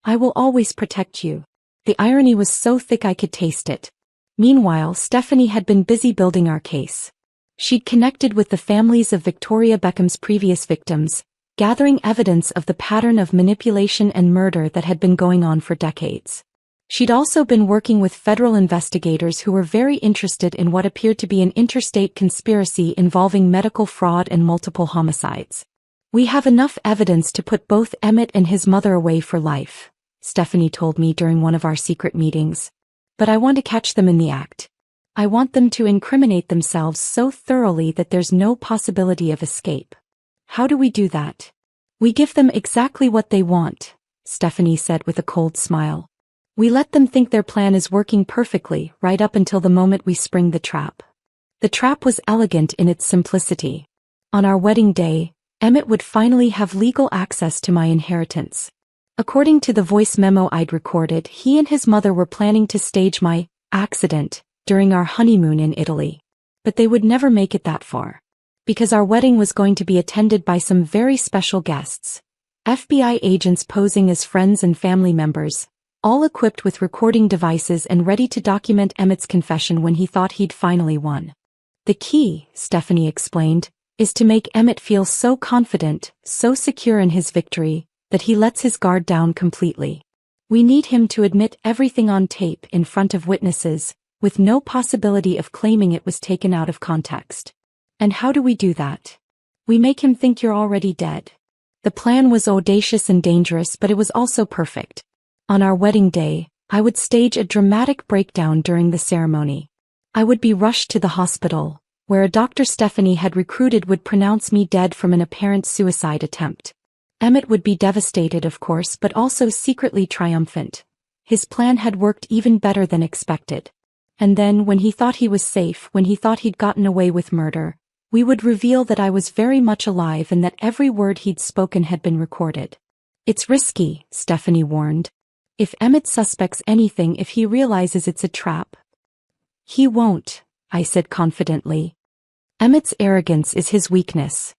"I will always protect you." The irony was so thick I could taste it. Meanwhile, Stephanie had been busy building our case. She'd connected with the families of Victoria Beckham's previous victims, gathering evidence of the pattern of manipulation and murder that had been going on for decades. She'd also been working with federal investigators who were very interested in what appeared to be an interstate conspiracy involving medical fraud and multiple homicides. "We have enough evidence to put both Emmett and his mother away for life," Stephanie told me during one of our secret meetings. "But I want to catch them in the act. I want them to incriminate themselves so thoroughly that there's no possibility of escape." "How do we do that?" "We give them exactly what they want," Stephanie said with a cold smile. "We let them think their plan is working perfectly right up until the moment we spring the trap." The trap was elegant in its simplicity. On our wedding day, Emmett would finally have legal access to my inheritance. According to the voice memo I'd recorded, he and his mother were planning to stage my accident during our honeymoon in Italy. But they would never make it that far. Because our wedding was going to be attended by some very special guests. FBI agents posing as friends and family members, all equipped with recording devices and ready to document Emmett's confession when he thought he'd finally won. "The key," Stephanie explained, "is to make Emmett feel so confident, so secure in his victory, that he lets his guard down completely. We need him to admit everything on tape in front of witnesses, with no possibility of claiming it was taken out of context." "And how do we do that?" "We make him think you're already dead." The plan was audacious and dangerous, but it was also perfect. On our wedding day, I would stage a dramatic breakdown during the ceremony. I would be rushed to the hospital, where a doctor Stephanie had recruited would pronounce me dead from an apparent suicide attempt. Emmett would be devastated, of course, but also secretly triumphant. His plan had worked even better than expected. And then, when he thought he was safe, when he thought he'd gotten away with murder, we would reveal that I was very much alive and that every word he'd spoken had been recorded. "It's risky," Stephanie warned. "If Emmett suspects anything, if he realizes it's a trap." "He won't," I said confidently. "Emmett's arrogance is his weakness.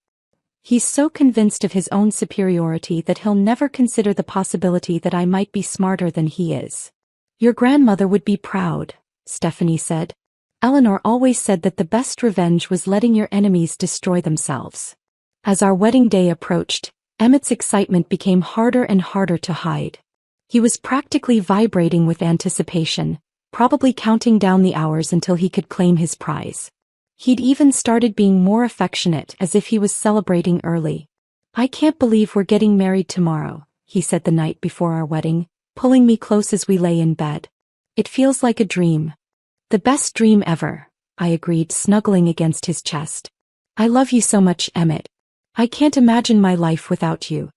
He's so convinced of his own superiority that he'll never consider the possibility that I might be smarter than he is." "Your grandmother would be proud," Stephanie said. "Eleanor always said that the best revenge was letting your enemies destroy themselves." As our wedding day approached, Emmett's excitement became harder and harder to hide. He was practically vibrating with anticipation, probably counting down the hours until he could claim his prize. He'd even started being more affectionate, as if he was celebrating early. "I can't believe we're getting married tomorrow," he said the night before our wedding, pulling me close as we lay in bed. "It feels like a dream." "The best dream ever," I agreed, snuggling against his chest. "I love you so much, Emmett. I can't imagine my life without you."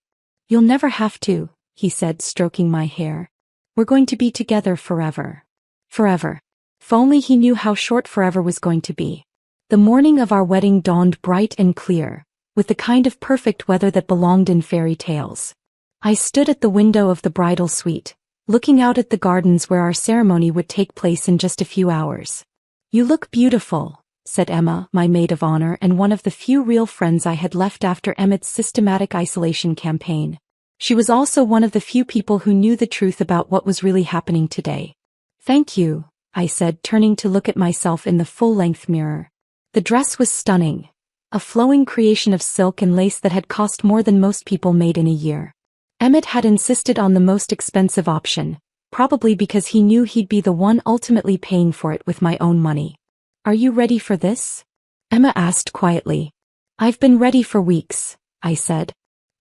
"You'll never have to," he said, stroking my hair. "We're going to be together forever." Forever. If only he knew how short forever was going to be. The morning of our wedding dawned bright and clear, with the kind of perfect weather that belonged in fairy tales. I stood at the window of the bridal suite, looking out at the gardens where our ceremony would take place in just a few hours. "You look beautiful," said Emma, my maid of honor and one of the few real friends I had left after Emmett's systematic isolation campaign. She was also one of the few people who knew the truth about what was really happening today. "Thank you," I said, turning to look at myself in the full-length mirror. The dress was stunning, a flowing creation of silk and lace that had cost more than most people made in a year. Emmett had insisted on the most expensive option, probably because he knew he'd be the one ultimately paying for it with my own money. "Are you ready for this?" Emma asked quietly. "I've been ready for weeks," I said.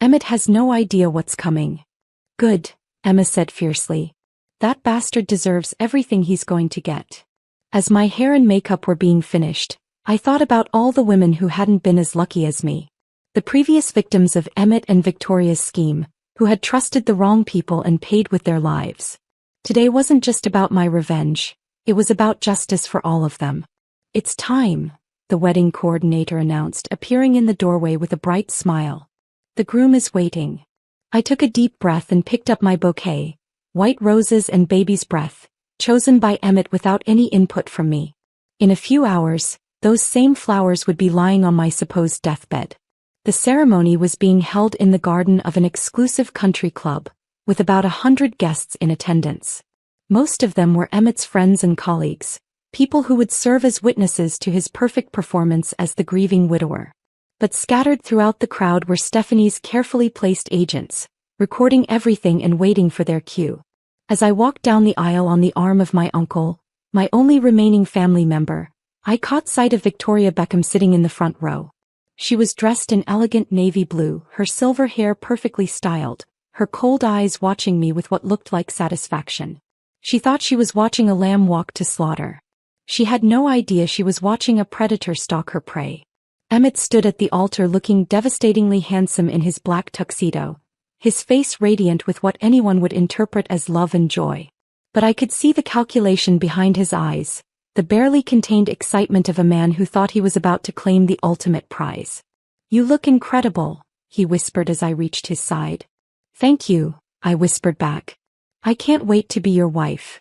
"Emmett has no idea what's coming." "Good," Emma said fiercely. "That bastard deserves everything he's going to get." As my hair and makeup were being finished, I thought about all the women who hadn't been as lucky as me. The previous victims of Emmett and Victoria's scheme, who had trusted the wrong people and paid with their lives. Today wasn't just about my revenge, it was about justice for all of them. "It's time," the wedding coordinator announced, appearing in the doorway with a bright smile. "The groom is waiting." I took a deep breath and picked up my bouquet, white roses and baby's breath, chosen by Emmett without any input from me. In a few hours, those same flowers would be lying on my supposed deathbed. The ceremony was being held in the garden of an exclusive country club, with about 100 guests in attendance. Most of them were Emmett's friends and colleagues, people who would serve as witnesses to his perfect performance as the grieving widower. But scattered throughout the crowd were Stephanie's carefully placed agents, recording everything and waiting for their cue. As I walked down the aisle on the arm of my uncle, my only remaining family member, I caught sight of Victoria Beckham sitting in the front row. She was dressed in elegant navy blue, her silver hair perfectly styled, her cold eyes watching me with what looked like satisfaction. She thought she was watching a lamb walk to slaughter. She had no idea she was watching a predator stalk her prey. Emmett stood at the altar looking devastatingly handsome in his black tuxedo, his face radiant with what anyone would interpret as love and joy. But I could see the calculation behind his eyes, the barely contained excitement of a man who thought he was about to claim the ultimate prize. "You look incredible," he whispered as I reached his side. "Thank you," I whispered back. "I can't wait to be your wife."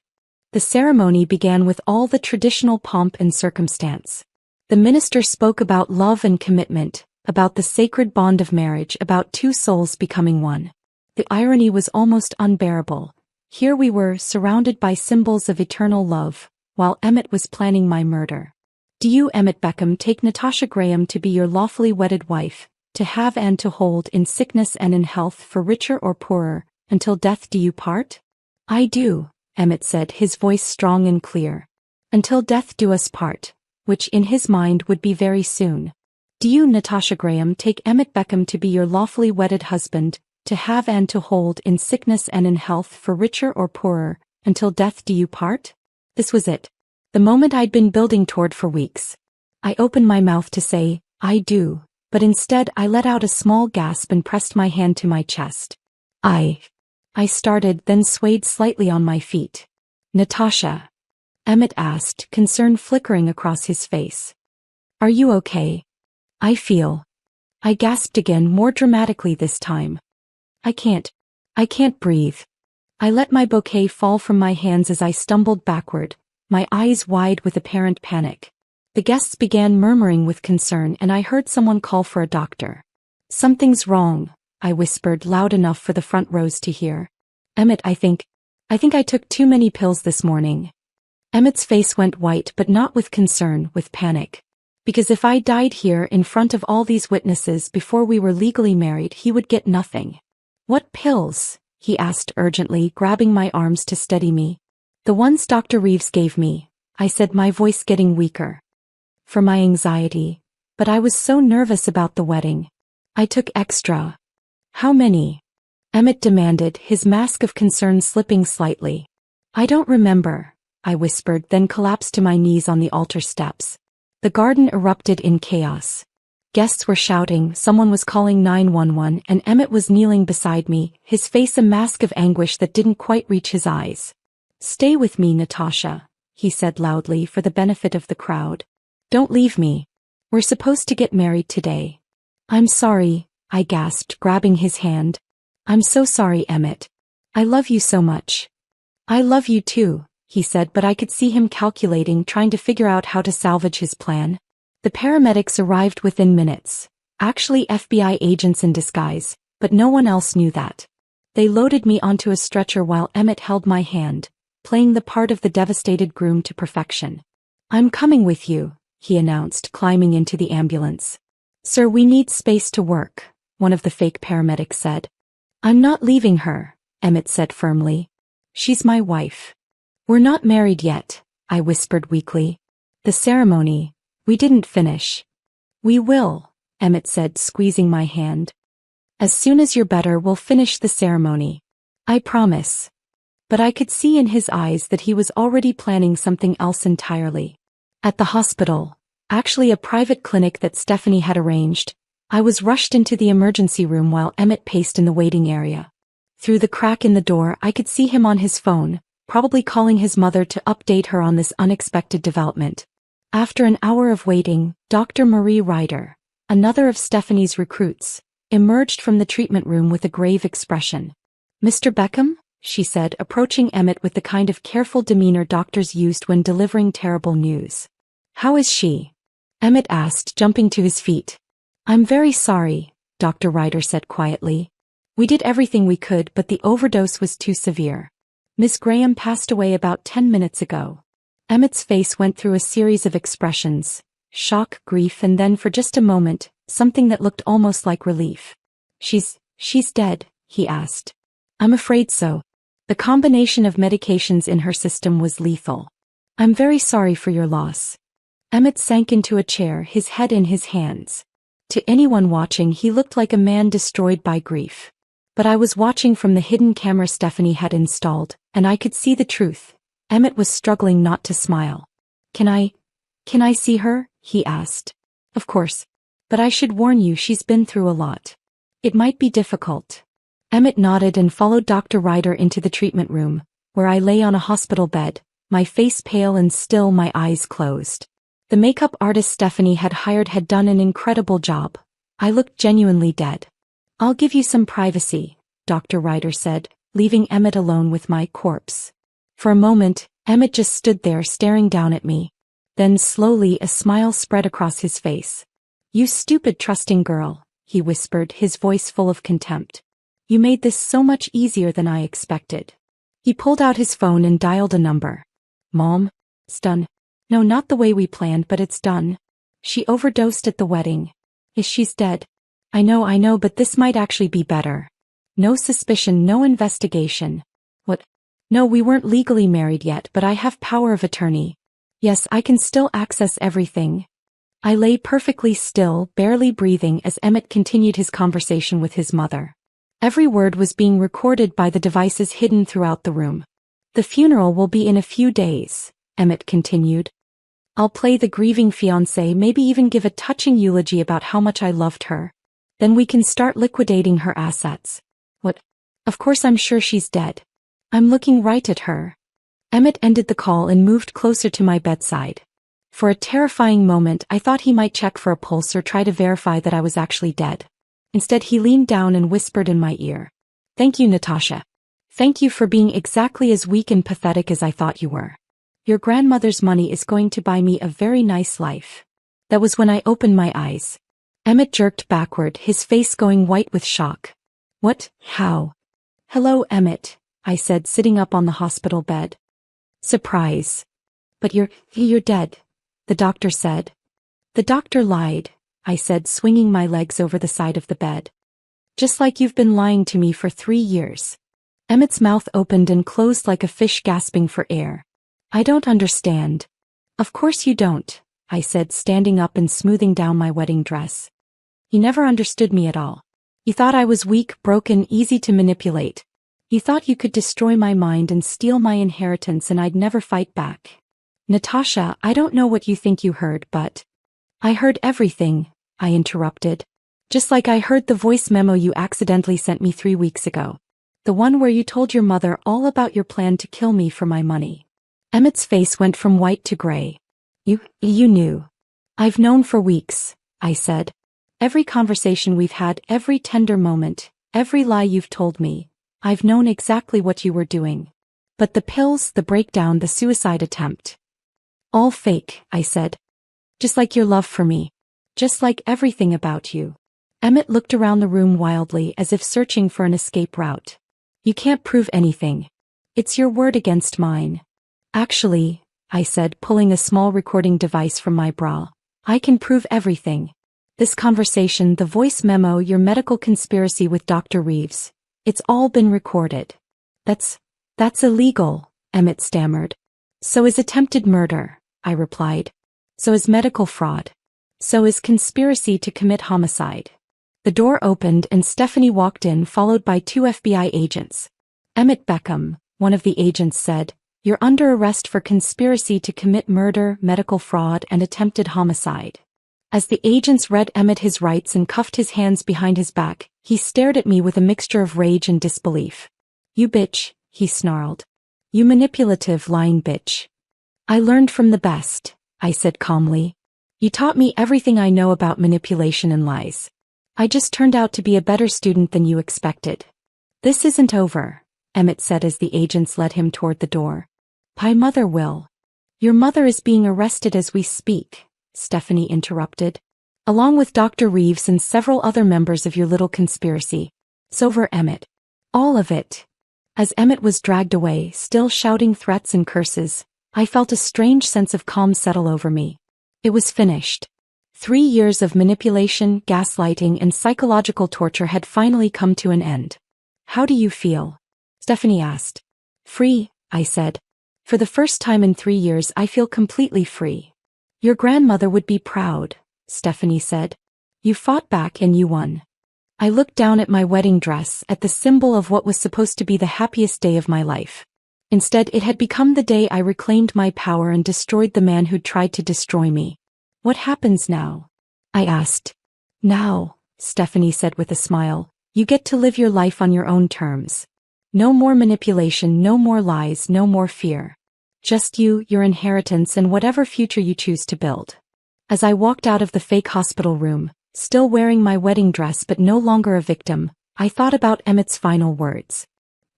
The ceremony began with all the traditional pomp and circumstance. The minister spoke about love and commitment, about the sacred bond of marriage, about two souls becoming one. The irony was almost unbearable. Here we were, surrounded by symbols of eternal love, while Emmett was planning my murder. "Do you, Emmett Beckham, take Natasha Graham to be your lawfully wedded wife, to have and to hold in sickness and in health, for richer or poorer, until death do you part?" "I do," Emmett said, his voice strong and clear. "Until death do us part," which in his mind would be very soon. "Do you, Natasha Graham, take Emmett Beckham to be your lawfully wedded husband, to have and to hold in sickness and in health, for richer or poorer, until death do you part?" This was it. The moment I'd been building toward for weeks. I opened my mouth to say, "I do," but instead I let out a small gasp and pressed my hand to my chest. I started, then swayed slightly on my feet. "Natasha?" Emmett asked, concern flickering across his face. "Are you okay?" I gasped again, more dramatically this time. I can't breathe." I let my bouquet fall from my hands as I stumbled backward, my eyes wide with apparent panic. The guests began murmuring with concern and I heard someone call for a doctor. "Something's wrong," I whispered loud enough for the front rows to hear. "Emmett, I think I took too many pills this morning." Emmett's face went white, but not with concern, with panic. Because if I died here in front of all these witnesses before we were legally married, he would get nothing. "What pills?" he asked urgently, grabbing my arms to steady me. "The ones Dr. Reeves gave me," I said, my voice getting weaker. "For my anxiety. But I was so nervous about the wedding. I took extra." "How many?" Emmett demanded, his mask of concern slipping slightly. "I don't remember," I whispered, then collapsed to my knees on the altar steps. The garden erupted in chaos. Guests were shouting, someone was calling 911, and Emmett was kneeling beside me, his face a mask of anguish that didn't quite reach his eyes. "Stay with me, Natasha," he said loudly for the benefit of the crowd. "Don't leave me. We're supposed to get married today." "I'm sorry," I gasped, grabbing his hand. "I'm so sorry, Emmett. I love you so much." "I love you too," he said, but I could see him calculating, trying to figure out how to salvage his plan. The paramedics arrived within minutes. Actually FBI agents in disguise, but no one else knew that. They loaded me onto a stretcher while Emmett held my hand, playing the part of the devastated groom to perfection. "I'm coming with you," he announced, climbing into the ambulance. "Sir, we need space to work," one of the fake paramedics said. "I'm not leaving her," Emmett said firmly. She's my wife. We're not married yet, I whispered weakly. The ceremony, we didn't finish. We will, Emmett said, squeezing my hand. As soon as you're better, we'll finish the ceremony. I promise. But I could see in his eyes that he was already planning something else entirely. At the hospital, actually a private clinic that Stephanie had arranged, I was rushed into the emergency room while Emmett paced in the waiting area. Through the crack in the door, I could see him on his phone, probably calling his mother to update her on this unexpected development. After an hour of waiting, Dr. Marie Ryder, another of Stephanie's recruits, emerged from the treatment room with a grave expression. Mr. Beckham? She said, approaching Emmett with the kind of careful demeanor doctors used when delivering terrible news. How is she? Emmett asked, jumping to his feet. I'm very sorry, Dr. Ryder said quietly. We did everything we could, but the overdose was too severe. Miss Graham passed away about 10 minutes ago. Emmett's face went through a series of expressions, shock, grief, and then for just a moment, something that looked almost like relief. She's dead, he asked. I'm afraid so. The combination of medications in her system was lethal. I'm very sorry for your loss. Emmett sank into a chair, his head in his hands. To anyone watching, he looked like a man destroyed by grief. But I was watching from the hidden camera Stephanie had installed, and I could see the truth. Emmett was struggling not to smile. Can I see her? He asked. Of course. But I should warn you, she's been through a lot. It might be difficult. Emmett nodded and followed Dr. Ryder into the treatment room, where I lay on a hospital bed, my face pale and still, my eyes closed. The makeup artist Stephanie had hired had done an incredible job. I looked genuinely dead. I'll give you some privacy, Dr. Ryder said, leaving Emmett alone with my corpse. For a moment, Emmett just stood there staring down at me. Then slowly a smile spread across his face. You stupid trusting girl, he whispered, his voice full of contempt. You made this so much easier than I expected. He pulled out his phone and dialed a number. Mom? It's done. No, not the way we planned, but it's done. She overdosed at the wedding. She's dead. I know, but this might actually be better. No suspicion, no investigation. What? No, we weren't legally married yet, but I have power of attorney. Yes, I can still access everything. I lay perfectly still, barely breathing as Emmett continued his conversation with his mother. Every word was being recorded by the devices hidden throughout the room. The funeral will be in a few days, Emmett continued. I'll play the grieving fiancé, maybe even give a touching eulogy about how much I loved her. Then we can start liquidating her assets. What? Of course I'm sure she's dead. I'm looking right at her. Emmett ended the call and moved closer to my bedside. For a terrifying moment I thought he might check for a pulse or try to verify that I was actually dead. Instead he leaned down and whispered in my ear. Thank you, Natasha. Thank you for being exactly as weak and pathetic as I thought you were. Your grandmother's money is going to buy me a very nice life. That was when I opened my eyes. Emmett jerked backward, his face going white with shock. What? How? Hello, Emmett, I said, sitting up on the hospital bed. Surprise. But you're dead, the doctor said. The doctor lied, I said, swinging my legs over the side of the bed. Just like you've been lying to me for 3 years. Emmett's mouth opened and closed like a fish gasping for air. I don't understand. Of course you don't, I said, standing up and smoothing down my wedding dress. You never understood me at all. You thought I was weak, broken, easy to manipulate. You thought you could destroy my mind and steal my inheritance and I'd never fight back. Natasha, I don't know what you think you heard, but... I heard everything, I interrupted. Just like I heard the voice memo you accidentally sent me 3 weeks ago. The one where you told your mother all about your plan to kill me for my money. Emmett's face went from white to gray. You knew. I've known for weeks, I said. Every conversation we've had, every tender moment, every lie you've told me, I've known exactly what you were doing. But the pills, the breakdown, the suicide attempt. All fake, I said. Just like your love for me. Just like everything about you. Emmett looked around the room wildly as if searching for an escape route. You can't prove anything. It's your word against mine. Actually, I said, pulling a small recording device from my bra, I can prove everything. This conversation, the voice memo, your medical conspiracy with Dr. Reeves, it's all been recorded. That's That's illegal, Emmett stammered. So is attempted murder, I replied. So is medical fraud. So is conspiracy to commit homicide. The door opened and Stephanie walked in, followed by 2 FBI agents. Emmett Beckham, one of the agents said, "You're under arrest for conspiracy to commit murder, medical fraud, and attempted homicide." As the agents read Emmett his rights and cuffed his hands behind his back, he stared at me with a mixture of rage and disbelief. "You bitch," he snarled. "You manipulative, lying bitch." "I learned from the best," I said calmly. "You taught me everything I know about manipulation and lies. I just turned out to be a better student than you expected." "This isn't over," Emmett said as the agents led him toward the door. "My mother will." "Your mother is being arrested as we speak," Stephanie interrupted. "Along with Dr. Reeves and several other members of your little conspiracy. It's over, Emmett. All of it." As Emmett was dragged away, still shouting threats and curses, I felt a strange sense of calm settle over me. It was finished. 3 years of manipulation, gaslighting, and psychological torture had finally come to an end. "How do you feel?" Stephanie asked. "Free," I said. "For the first time in 3 years I feel completely free." "Your grandmother would be proud," Stephanie said. "You fought back and you won." I looked down at my wedding dress, at the symbol of what was supposed to be the happiest day of my life. Instead, it had become the day I reclaimed my power and destroyed the man who'd tried to destroy me. "What happens now?" I asked. "Now," Stephanie said with a smile, "you get to live your life on your own terms. No more manipulation, no more lies, no more fear. Just you, your inheritance, and whatever future you choose to build." As I walked out of the fake hospital room, still wearing my wedding dress but no longer a victim, I thought about Emmett's final words.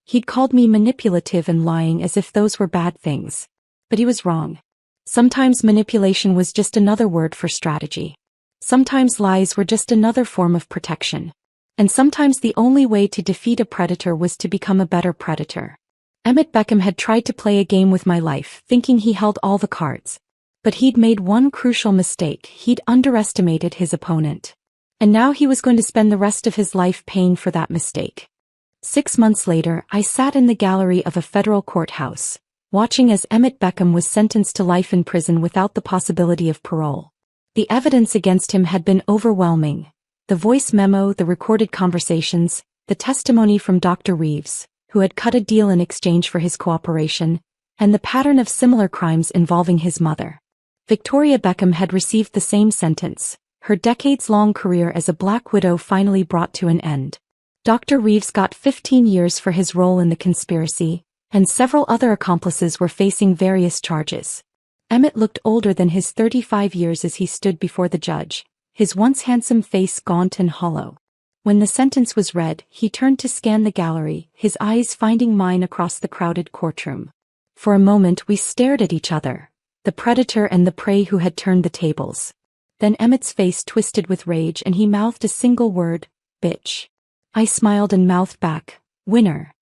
He'd called me manipulative and lying as if those were bad things. But he was wrong. Sometimes manipulation was just another word for strategy. Sometimes lies were just another form of protection. And sometimes the only way to defeat a predator was to become a better predator. Emmett Beckham had tried to play a game with my life, thinking he held all the cards. But he'd made one crucial mistake: he'd underestimated his opponent. And now he was going to spend the rest of his life paying for that mistake. 6 months later, I sat in the gallery of a federal courthouse, watching as Emmett Beckham was sentenced to life in prison without the possibility of parole. The evidence against him had been overwhelming. The voice memo, the recorded conversations, the testimony from Dr. Reeves, who had cut a deal in exchange for his cooperation, and the pattern of similar crimes involving his mother. Victoria Beckham had received the same sentence, her decades-long career as a black widow finally brought to an end. Dr. Reeves got 15 years for his role in the conspiracy, and several other accomplices were facing various charges. Emmett looked older than his 35 years as he stood before the judge, his once handsome face gaunt and hollow. When the sentence was read, he turned to scan the gallery, his eyes finding mine across the crowded courtroom. For a moment we stared at each other, the predator and the prey who had turned the tables. Then Emmett's face twisted with rage and he mouthed a single word: "Bitch." I smiled and mouthed back, "Winner."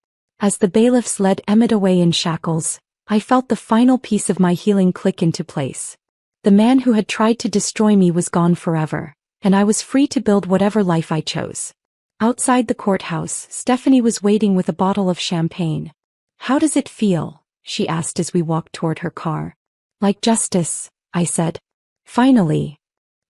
As the bailiffs led Emmett away in shackles, I felt the final piece of my healing click into place. The man who had tried to destroy me was gone forever, and I was free to build whatever life I chose. Outside the courthouse, Stephanie was waiting with a bottle of champagne. "How does it feel?" she asked as we walked toward her car. "Like justice," I said. "Finally."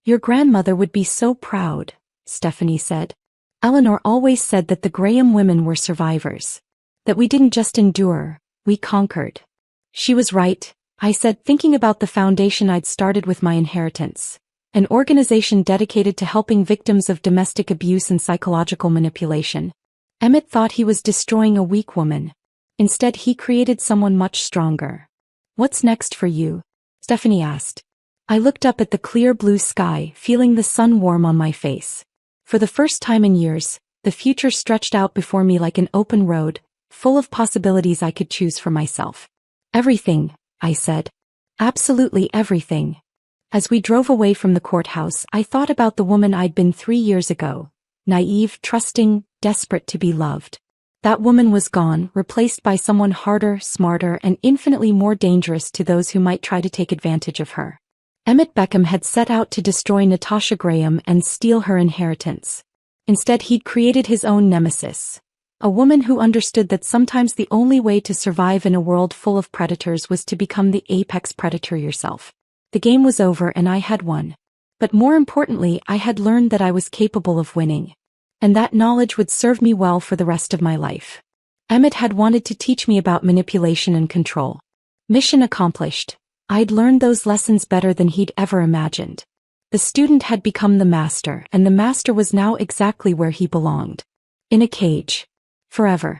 "Your grandmother would be so proud," Stephanie said. "Eleanor always said that the Graham women were survivors. That we didn't just endure, we conquered." "She was right," I said, thinking about the foundation I'd started with my inheritance. An organization dedicated to helping victims of domestic abuse and psychological manipulation. Emmett thought he was destroying a weak woman. Instead, he created someone much stronger. "What's next for you?" Stephanie asked. I looked up at the clear blue sky, feeling the sun warm on my face. For the first time in years, the future stretched out before me like an open road, full of possibilities I could choose for myself. "Everything," I said. "Absolutely everything." As we drove away from the courthouse, I thought about the woman I'd been 3 years ago. Naive, trusting, desperate to be loved. That woman was gone, replaced by someone harder, smarter, and infinitely more dangerous to those who might try to take advantage of her. Emmett Beckham had set out to destroy Natasha Graham and steal her inheritance. Instead, he'd created his own nemesis. A woman who understood that sometimes the only way to survive in a world full of predators was to become the apex predator yourself. The game was over and I had won. But more importantly, I had learned that I was capable of winning. And that knowledge would serve me well for the rest of my life. Emmett had wanted to teach me about manipulation and control. Mission accomplished. I'd learned those lessons better than he'd ever imagined. The student had become the master, and the master was now exactly where he belonged. In a cage. Forever.